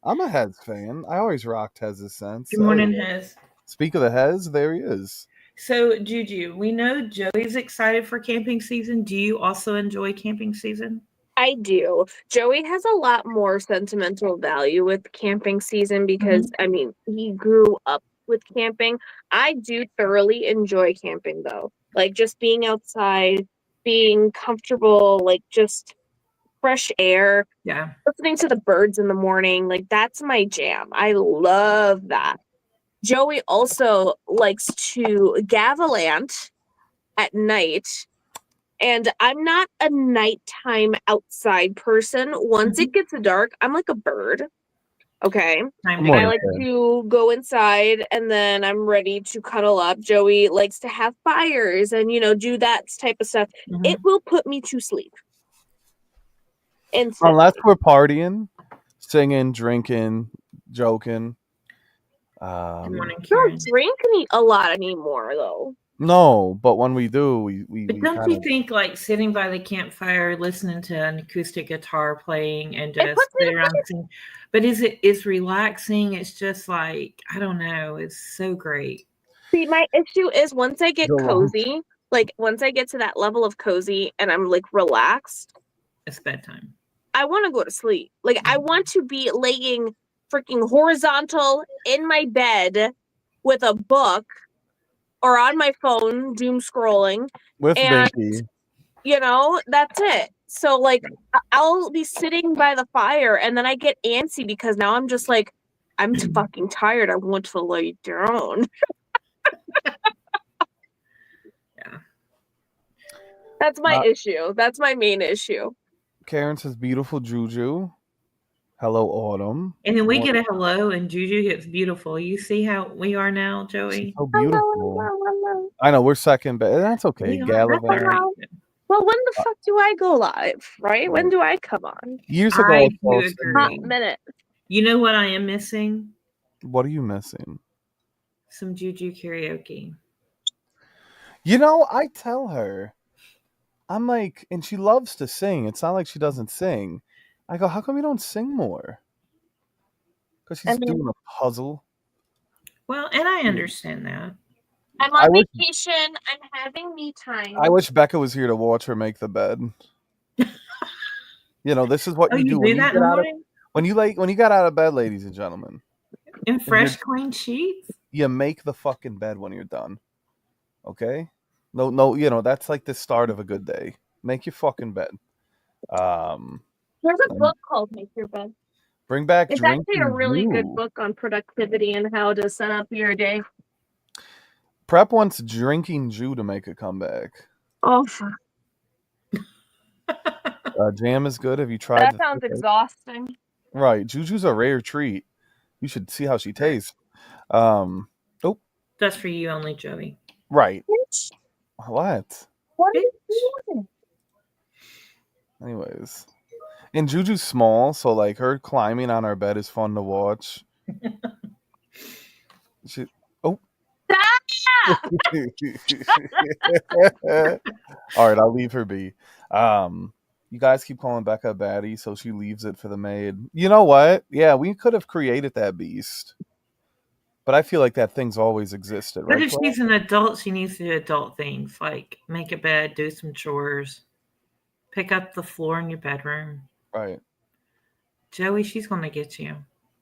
I'm a Hez fan. I always rocked Hez's sense. Good morning, Hez. Speak of the Hez, there he is. So, Juju, we know Joey's excited for camping season. Do you also enjoy camping season? I do. Joey has a lot more sentimental value with camping season because, I mean, he grew up with camping. I do thoroughly enjoy camping, though. Like, just being outside, being comfortable, like, just fresh air. Yeah. Listening to the birds in the morning. Like, that's my jam. I love that. Joey also likes to gavilant at night. And I'm not a nighttime outside person. Once it gets dark, I'm like a bird. Okay. I like to go inside and then I'm ready to cuddle up. Joey likes to have fires and, do that type of stuff. It will put me to sleep. Unless we're partying, singing, drinking, joking. Good morning, Karen. Don't drink a lot anymore, though. No, but when we do, we But don't you think like sitting by the campfire, listening to an acoustic guitar playing, and just sit around singing? But it's relaxing. It's just like, I don't know. It's so great. See, my issue is once I get cozy, like once I get to that level of cozy and I'm like relaxed, it's bedtime. I want to go to sleep. Like I want to be laying freaking horizontal in my bed with a book or on my phone, doom scrolling. With Binky. That's it. So, like, I'll be sitting by the fire, and then I get antsy because now I'm just like, I'm fucking tired. I want to lay down. Yeah. That's my issue. That's my main issue. Karen says, beautiful Juju. Hello, Autumn. And then we get a hello, and Juju gets beautiful. You see how we are now, Joey? So beautiful. Hello. I know, we're second, but that's okay. Gallivant. Well, when the fuck do I go live, right? When do I come on? Years ago. I do agree. Hot minute. You know what I am missing? What are you missing? Some Juju karaoke. I tell her, I'm like, and she loves to sing. It's not like she doesn't sing. I go, how come you don't sing more? Because I she's mean, doing a puzzle. Well, and I understand that. I'm I on wish vacation. I'm having me time. I wish Becca was here to watch her make the bed. This is what Oh, you you do do that in the morning? when you got out of bed, ladies and gentlemen. In And fresh, clean sheets? you make the fucking bed when you're done. Okay? No, no, that's like the start of a good day. Make your fucking bed. Um, There's a and book called Make Your Bed. bring back It's actually a drinking really good brew. book on productivity and how to set up your day. Prep wants drinking Jew to make a comeback. Oh, fuck. Jam is good. Have you tried That the sounds exhausting. Right? Juju's a rare treat. You should see how she tastes. Um, oh, That's for you only, Joey. right. Bitch, What? what are Bitch. you doing? Anyways, and Juju's small, so like her climbing on our bed is fun to watch. She, oh, Stop! all right, I'll leave her be. You guys keep calling Becca a baddie, so she leaves it for the maid. You know what? Yeah, we could have created that beast, but I feel like that thing's always existed, But right, if Claire? she's an adult, she needs to do adult things like make a bed, do some chores, pick up the floor in your bedroom. Right. Joey, she's going to get you.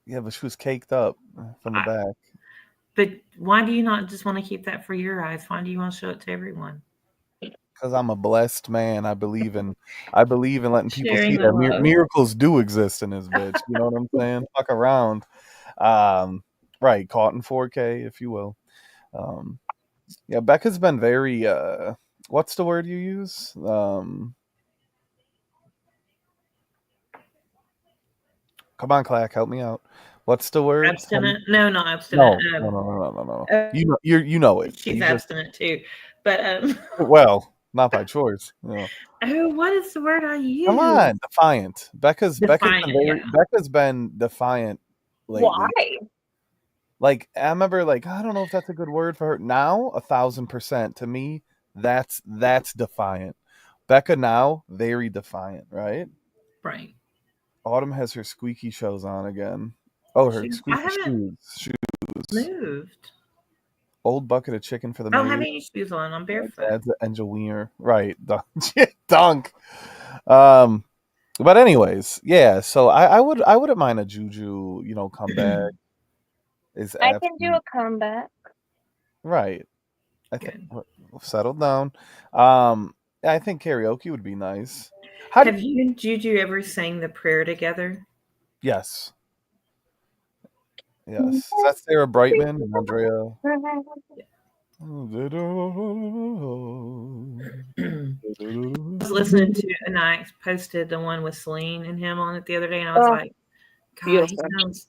Yeah, but she was caked up from the I, back. but why do you not just want to keep that for your eyes? Why do you want to show it to everyone? Because I'm a blessed man. I believe in letting people see Sharing the that love. miracles do exist in this bitch. You know what I'm saying? Fuck around. Um, right, caught in 4K, if you will. Um, yeah, Becca's been very what's the word you use? Come on, Clack, help me out. What's the word? Abstinent? No, not abstinent. No, no, no, no, no, no, no. Uh, You know it. she's You just abstinent too. But well, not by choice. oh, what is the word I Come use? on, defiant. Defiant. Yeah. Becca's been defiant Why? lately. Like I remember, like I don't know if that's a good word for her now. 1,000% to me, that's defiant. Becca now very defiant, right? Right. Autumn has her squeaky shows on again. Oh, her I squeaky haven't shoes. moved. Old bucket of chicken for the I don't have maid. any shoes on. I'm barefoot. Dad's an angel wiener, right? Dunk. Um, but anyways, yeah. So I wouldn't mind a Juju, comeback. Is I can do absolutely a comeback. right. I think Good. we've settled down. I think karaoke would be nice. How do Have you and Juju ever sang the prayer together? Yes, yes. Is that Sarah Brightman and Andrea? I was listening to, and I posted the one with Celine and him on it the other day, and I was Oh, like, God, he beautiful. sounds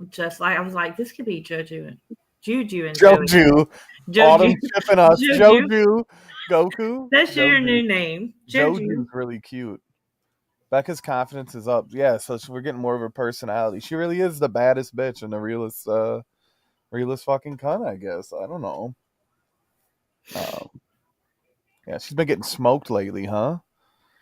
just like, I was like, this could be Juju and Joey. Joju. Joju. Autumn shipping us. Joju. Joju. Goku. That's your Joju. new name. Joju. Joju's really cute. Becca's confidence is up. Yeah, so we're getting more of her personality. She really is the baddest bitch and the realest fucking cunt, I guess. I don't know. Um, yeah, she's been getting smoked lately, huh?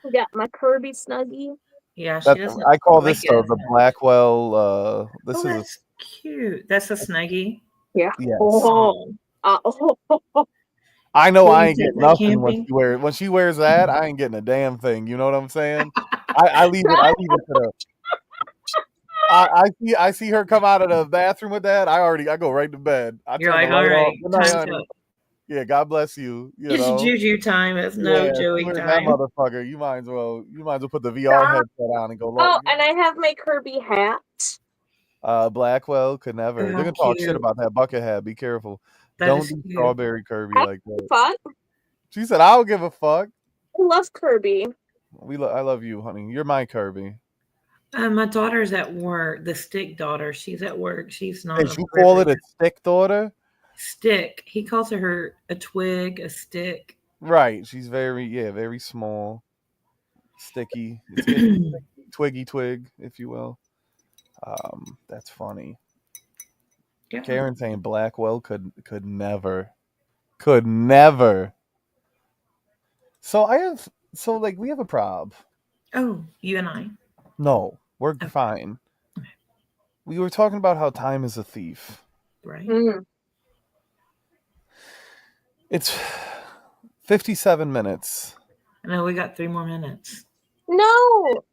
I got my Kirby Snuggie. Yeah, she That's doesn't I call like this it as the much. Blackwell. This Oh, is that's cute. That's a snuggie. Yeah. yes. Oh. Oh. I know Will I you ain't take getting that nothing camping? when she wears that. I ain't getting a damn thing. You know what I'm saying? I leave it. I leave it to the. I see her come out of the bathroom with that. I go right to bed. I You're turn the like, all light off. right, Good night, time's honey. up. Yeah, God bless you. You It's know. Juju time. It's Yeah, no she Joey wears that time. motherfucker. You might as well put the VR Stop. headset on and go look. Oh, and I have my Kirby hat. Blackwell could never. They're Oh, gonna talk shit cute. about that bucket hat. Be careful. That Don't is do cute. strawberry Kirby I like that. fun. She said, "I don't give a fuck." I love Kirby. I love you, honey. You're my Kirby. My daughter's at work. The stick daughter. She's at work. She's not Did on you the river call it a yet. stick daughter? Stick. He calls her a twig, a stick. Right. She's very small, sticky. It's getting twiggy twig, if you will. That's funny. Yeah. Karen saying Blackwell could never. Could never. So we have a prob. Oh, you and I. No, we're Okay. fine. We were talking about how time is a thief. Right. Mm. It's 57 minutes. No, we got 3 more minutes. No,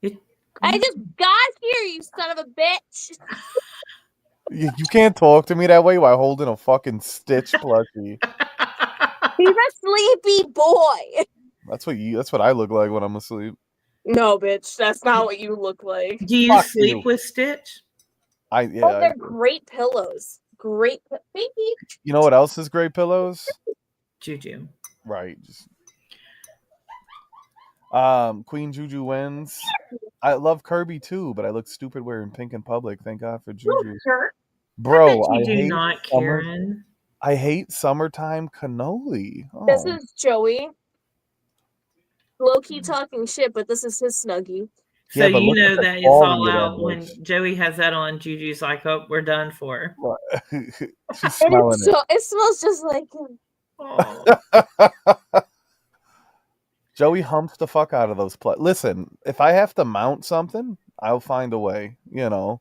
It, I just got here, you son of a bitch. You can't talk to me that way while holding a fucking Stitch plushie. He's a sleepy boy. That's what I look like when I'm asleep. No, bitch, that's not what you look like. Do you Fuck sleep you. with Stitch? Oh, they're great pillows. Great, baby. You know what else is great pillows? Juju. Right. Queen Juju wins. I love Kirby too, but I look stupid wearing pink in public. Thank God for Juju. Sure. Bro, I I do hate not, summer. Karen. I hate summertime cannoli. Oh. This is Joey. Low-key talking shit, but this is his snuggie. So yeah, but you look know at the that it's quality all of that out when bitch. Joey has that on. Juju's like, "Oh, we're done for." She's smelling It smells just like him. Oh. it. Joey humps the fuck out of those Listen, if I have to mount something, I'll find a way. You know,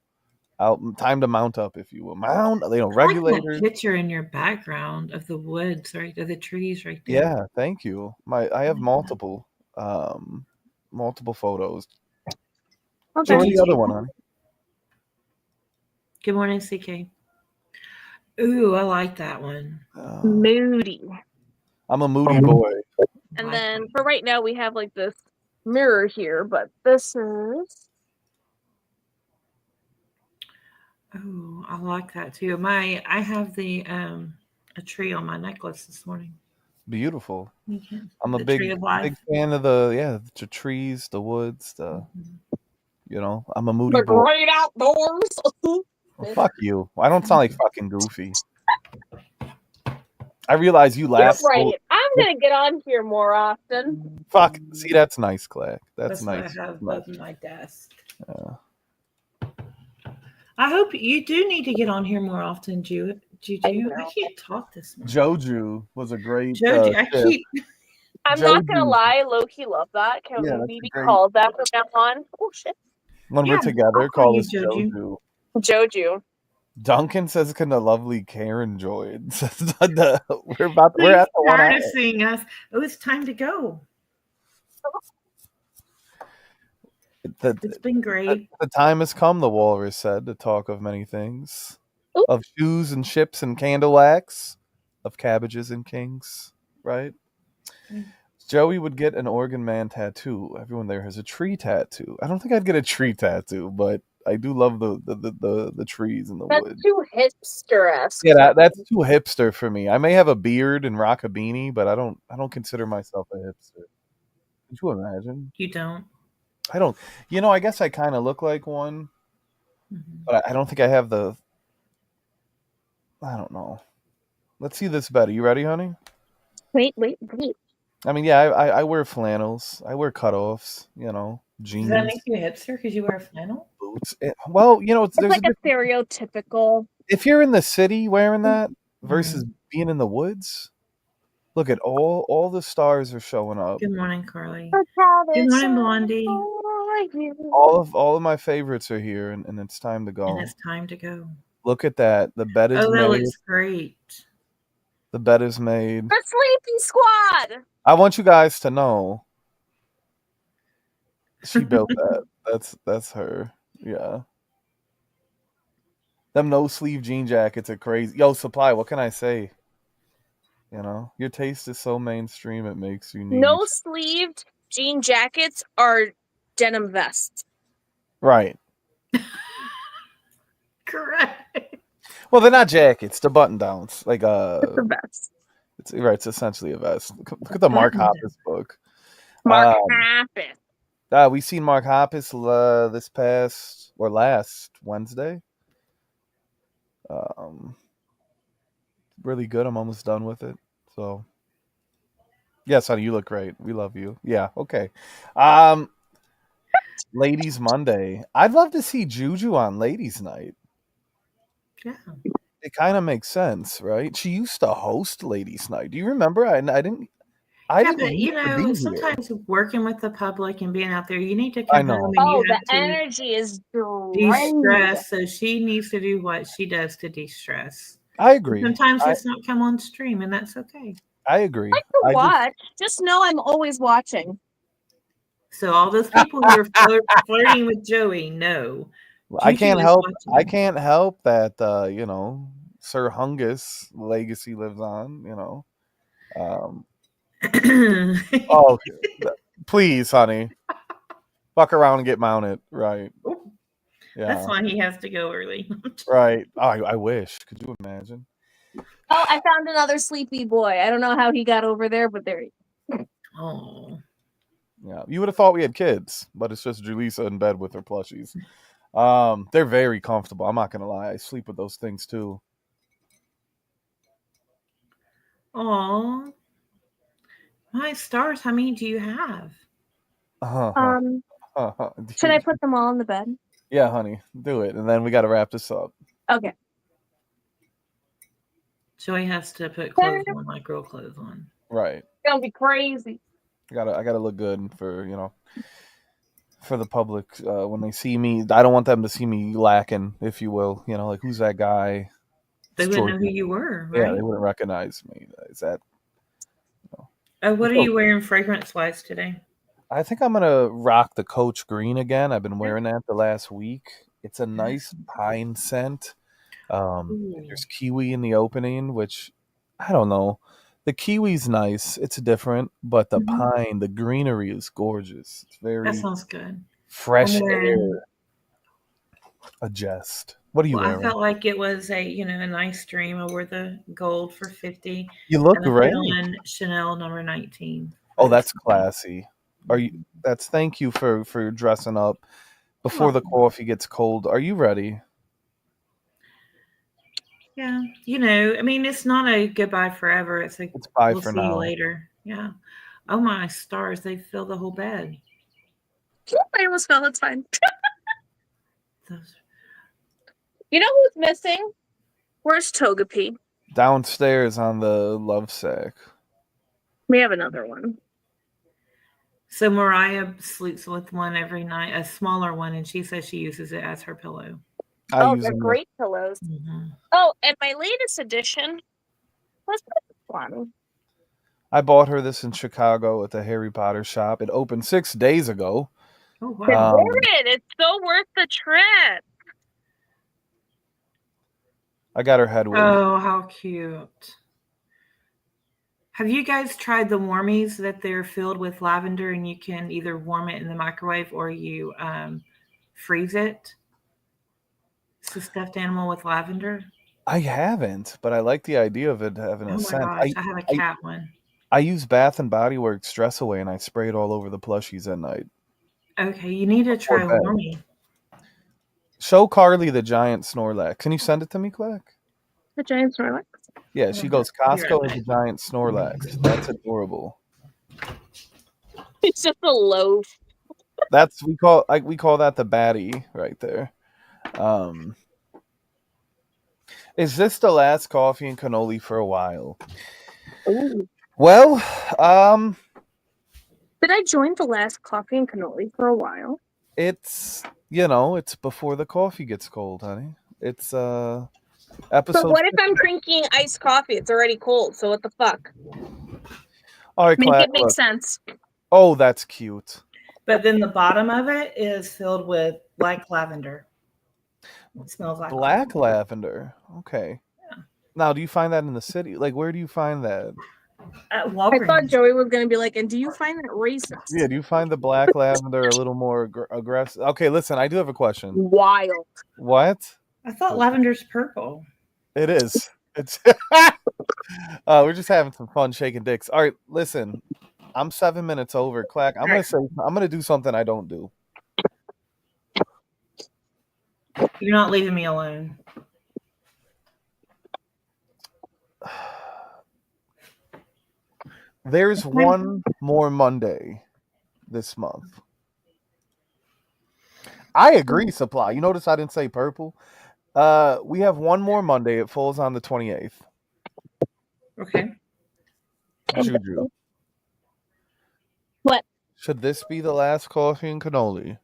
time to mount up, if you will. Mount, regulators. I like that picture in your background of the woods, right? Of the trees, right there. Yeah, thank you. I have multiple photos. Okay. Show me the other one, honey. Good morning, CK. Ooh, I like that one. Moody. I'm a moody boy. And then for right now, we have like this mirror here, but this is. Oh, I like that too. I have the a tree on my necklace this morning. Beautiful. I'm the a big tree of life. big fan of the trees, the woods, I'm a moody The boy. great outdoors. Well, fuck you. I don't sound like fucking Goofy. I realize you laugh. You're right. I'm gonna get on here more often. Fuck. See, that's nice, Clack. That's What nice. I have above my desk. Yeah. I hope you do need to get on here more often, Juju. I can't talk this much. Joju was a great. Joju, I'm not gonna lie, low-key love that. Can we be called that from now on? Oh shit. When we're together, call us Joju. Joju. Duncan says, "Can the lovely Karen join?" We're at the 1 hour. Seeing us. Oh, it's time to go. It's been great. The time has come, the walrus said, to talk of many things. Ooh. Of shoes and ships and candle wax, of cabbages and kings, right? Joey would get an Organ Man tattoo. Everyone there has a tree tattoo. I don't think I'd get a tree tattoo, but I do love the trees and the That's wood. too hipster-esque. Yeah, that's too hipster for me. I may have a beard and rock a beanie, but I don't consider myself a hipster. Could you imagine? You don't? I don't. I guess I kind of look like one, but I don't think I have the. I don't know. Let's see this better. You ready, honey? Wait. I mean, yeah, I wear flannels. I wear cutoffs. Jeans. Does that make you a hipster because you wear flannel? Boots. Well, it's like a stereotypical. If you're in the city wearing that versus being in the woods, look at all the stars are showing up. Good morning, Carly. Good morning, Blondie. All of my favorites are here, and it's time to go. And it's time to go. Look at that. The bed is made. That looks great. The bed is made. The sleeping squad. I want you guys to know she built that. That's her. Yeah. Them no sleeve jean jackets are crazy. Yo, Supply, what can I say? Your taste is so mainstream it makes you niche. No sleeved jean jackets are denim vests. Right. Correct. Well, they're not jackets, they're button downs. Like It's a vest. It's essentially a vest. Look at the Mark Hoppus book. Mark Hoppus. We seen Mark Hoppus last Wednesday. Really good. I'm almost done with it. So, yes, honey, you look great. We love you. Yeah, okay. Ladies Monday. I'd love to see Juju on Ladies Night. Yeah. It kind of makes sense, right? She used to host Ladies' Night. Do you remember? I Yeah, didn't but used to be here. sometimes working with the public and being out there, you need to I come home know. and you Oh, the have to energy is drained. de-stress. So she needs to do what she does to de-stress. I And agree. sometimes I it's not come on stream, and that's okay. I agree. I can I just watch. Just know I'm always watching. So all those people who are flirting with Joey, no. I Juju is watching. can't help that Sir Hungus legacy lives on, Um oh please, honey. Fuck around and get mounted. Right. That's Yeah. why he has to go early. Right. Oh, I wish. Could you imagine? Oh, I found another sleepy boy. I don't know how he got over there, but there he is. Oh. Yeah. You would have thought we had kids, but it's just Julissa in bed with her plushies. They're very comfortable. I'm not gonna lie. I sleep with those things too. Oh. My stars, how many do you have? Um, should I put them all in the bed? Yeah, honey, do it, and then we got to wrap this up. Okay. Joey has to put clothes on, like real clothes on. Right. It's gonna be crazy. I gotta look good for the public when they see me. I don't want them to see me lacking, if you will. Like, who's that guy? They It's wouldn't know who Jordan. you were, Yeah, right? they wouldn't recognize me. Is that? What are So, you wearing fragrance wise today? I think I'm gonna rock the Coach Green again. I've been wearing that the last week. It's a nice pine scent. Ooh. There's kiwi in the opening, which I don't know. The kiwi's nice. It's different, but the pine, the greenery is gorgeous. It's That very sounds good. I'm fresh wearing. air. A jest. What are you Well, I wearing? felt like it was a nice dream. I wore the gold for 50, You look and I put great. on Chanel number 19 for Oh, the that's 50. classy. Are you? That's thank you for dressing up You're before the welcome. coffee gets cold. Are you ready? Yeah, I mean, it's not a goodbye forever. It's like It's bye we'll for see you now. later. Yeah. Oh my stars! They fill the whole bed. I almost fell. It's fine. Those- You know who's missing? Where's Togepi? Downstairs on the love sack. We have another one. So Mariah sleeps with one every night, a smaller one, and she says she uses it as her pillow. I Oh, use they're them. great pillows. Mm-hmm. Oh, and my latest edition. What's this one? I bought her this in Chicago at the Harry Potter shop. It opened 6 days ago. Oh It's wow! worth it. It's so worth the trip. I got her Hedwig. Oh, how cute! Have you guys tried the warmies that they're filled with lavender, and you can either warm it in the microwave or you freeze it? It's a stuffed animal with lavender. I haven't, but I like the idea of it having a Oh my scent. gosh, I have a I, cat one. I use Bath and Body Works Stress Away, and I spray it all over the plushies at night. Okay, you need to Before try bed. warmy. Show Carly the giant Snorlax. Can you send it to me, Clack? The giant Snorlax. Yeah, she goes, Be right Costco back. has a giant Snorlax. That's adorable. It's just a loaf. We call that the baddie right there. Is this the last coffee and cannoli for a while? Ooh. Well, Did I join the last coffee and cannoli for a while? it's it's before the coffee gets cold, honey. It's But episode. what if I'm drinking iced coffee? It's already cold, so what the fuck? All right, Make Clack, it make look. sense. Oh, that's cute. But then the bottom of it is filled with black lavender. It smells like Black lavender. Okay. Yeah. Now, do you find that in the city? Like, where do you find that? At I thought Walgreens. Joey was gonna be like, and do you find that racist? Yeah, do you find the black lavender a little more aggressive? Okay, listen, I do have a question. Wild. What? I thought lavender's purple. It is. It's. We're just having some fun shaking dicks. All right, listen. I'm 7 minutes over, Clack. I'm gonna do something I don't do. You're not leaving me alone. There's one more Monday this month. I agree, Supply. You notice I didn't say purple? We have one more Monday. It falls on the 28th. Okay. Juju. What? Should this be the last coffee and cannoli?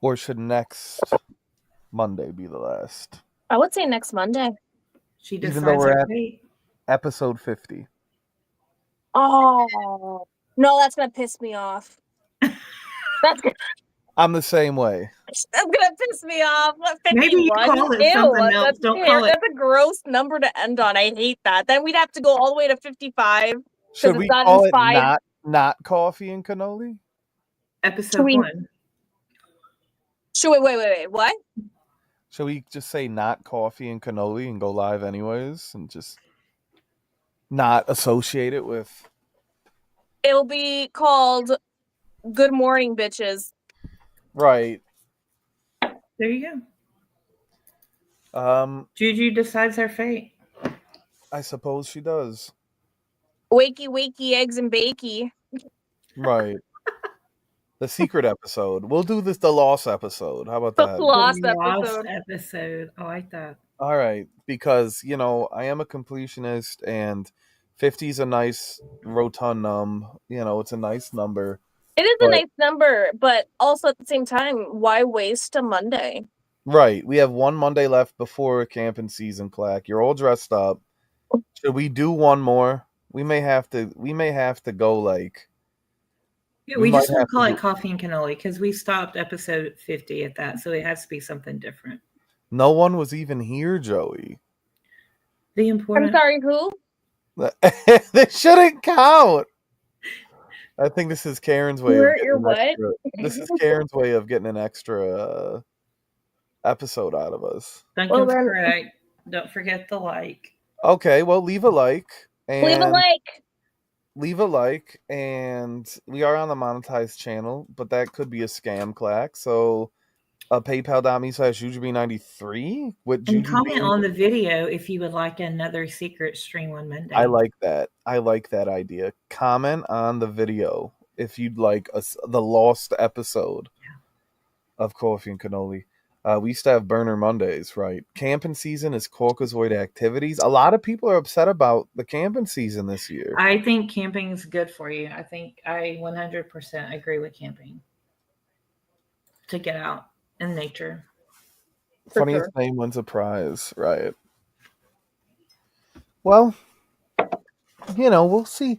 Or should next Monday be the last? I would say next Monday. She Even though decides we're her at fate. episode 50. Oh no, that's gonna piss me off. That's I'm the same way. gonna piss me off. What, Maybe you 51? call it Ew, something else. Don't call it. That's a gross number to end on. I hate that. Then we'd have to go all the way to 55. Should we it's not call in it five. not coffee and cannoli? Episode 1. Wait. What? Should we just say not coffee and cannoli and go live anyways and just not associate it with? It'll be called Good Morning, Bitches. Right. There you go. Juju decides her fate. I suppose she does. Wakey, eggs and bakey. Right. The secret episode. We'll do this, the lost episode. How about The that? lost Lost episode. episode. I like that. All right. Because, I am a completionist and 50 is a nice rotund it's a nice number. It is a nice number, but also at the same time, why waste a Monday? Right. We have one Monday left before camping season, Clack. You're all dressed up. Should we do one more? We may have to go like. Yeah, we just want to call it coffee and cannoli because we stopped episode 50 at that, so it has to be something different. No one was even here, Joey. The important. I'm sorry, who? This shouldn't count. I think this is Karen's way of getting what? This is Karen's way of getting an extra episode out of us. Duncan's correct. Don't forget the like. Okay, well, leave a like. And Leave a like, and we are on the monetized channel, but that could be a scam, Clack. So, paypal.me/UGB93 with and comment on the video if you would like another secret stream on Monday. I like that. I like that idea. Comment on the video if you'd like the lost episode of Coffee and Cannoli. We used to have Burner Mondays, right? Camping season is Caucasoid activities. A lot of people are upset about the camping season this year. I think camping is good for you. I think I 100% agree with camping. To get out in nature. Funniest name wins a prize, right? Well, we'll see.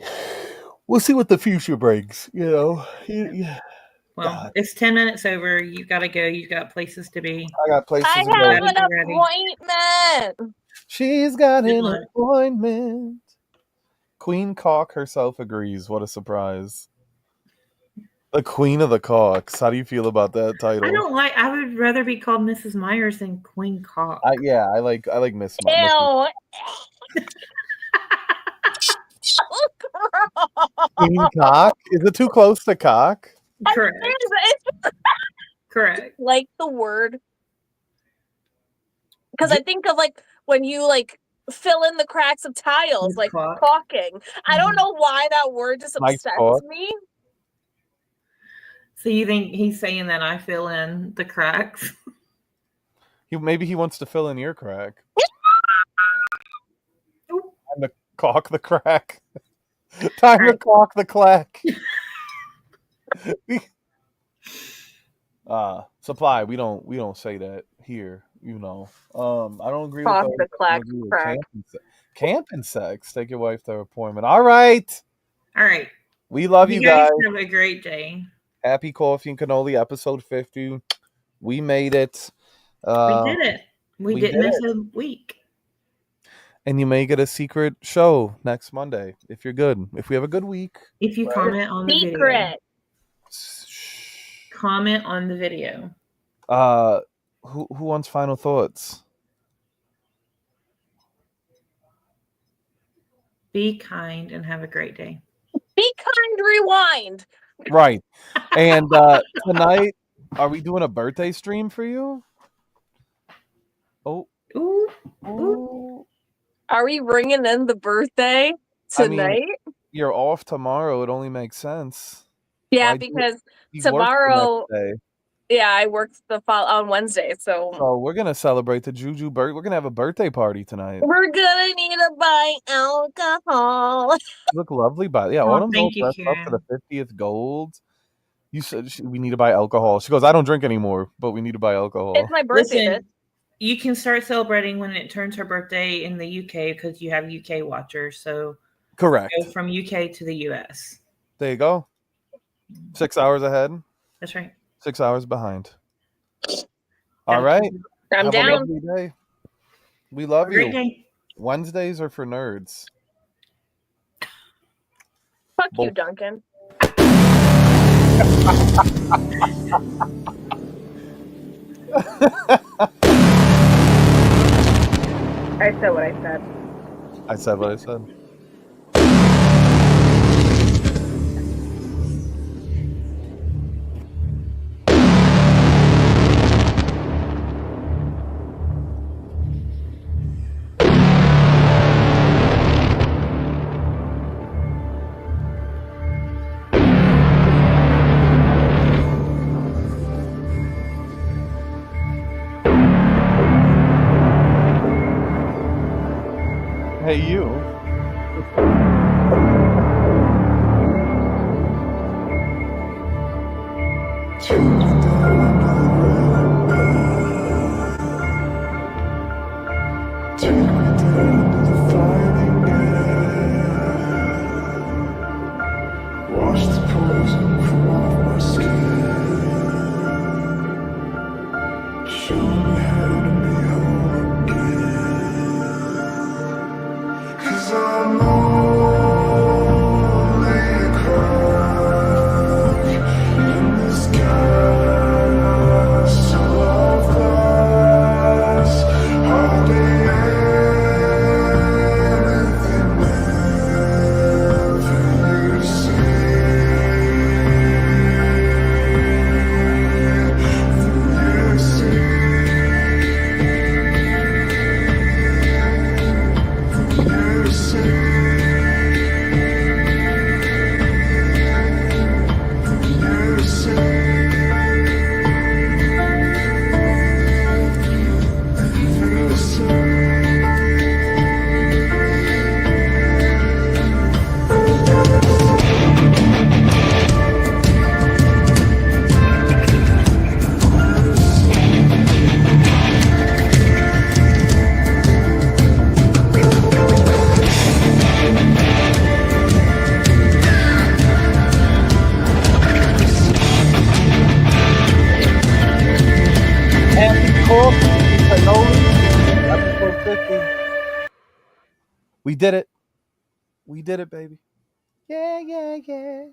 We'll see what the future brings, Well, it's 10 minutes over. You got to go. You got places to be. I got places to go. I have an appointment. She's got an appointment. Queen Cock herself agrees. What a surprise. The Queen of the Cocks. How do you feel about that title? I would rather be called Mrs. Myers than Queen Cock. I like Miss Ew. Queen Cock? Is it too close to cock? Correct. Correct. Like the word. Because I think of when you fill in the cracks of tiles, like caulking. I don't know why that word just upsets me. So you think he's saying that I fill in the cracks? Maybe he wants to fill in your crack. Time to caulk the crack. Time to caulk the clack. Supply. We don't say that here. I don't agree with the clack crack. Camping sex. Take your wife to her appointment. All right. We love you guys. Have a great day. Happy Coffee and Cannoli, episode 50. We made it. We did it. We didn't miss a week. And you may get a secret show next Monday if you're good. If we have a good week. If you comment on the video. Comment on the video. Who wants final thoughts? Be kind and have a great day. Be kind, rewind. Right. And tonight, are we doing a birthday stream for you? Oh. Ooh. Are we ringing in the birthday tonight? You're off tomorrow. It only makes sense. Yeah, because tomorrow Yeah, I work on Wednesday, so Oh, we're gonna celebrate the Juju birth. We're gonna have a birthday party tonight. we're gonna need to buy alcohol. You look lovely, by yeah. Oh, Autumn's all thank you, dressed up for the Karen. 50th gold. You said we need to buy alcohol. She goes, I don't drink anymore, but we need to buy alcohol. It's my birthday, bitch. Listen, you can start celebrating when it turns her birthday in the UK because you have UK watchers. So Correct. go from UK to the US. There you go. 6 hours ahead. That's right. 6 hours behind. All right. I'm Have down. a lovely day. We love Great you. day. Wednesdays are for nerds. Fuck you, Duncan. I said what I said. I said what I said. Hey, you. Wash the poison from off my skin. Show me how to be whole again. 'Cause I'm only a crack in this castle of glass. Hardly anything left for you to see. Cannoli, episode 50. We did it. We did it, baby. Yeah, yeah, yeah.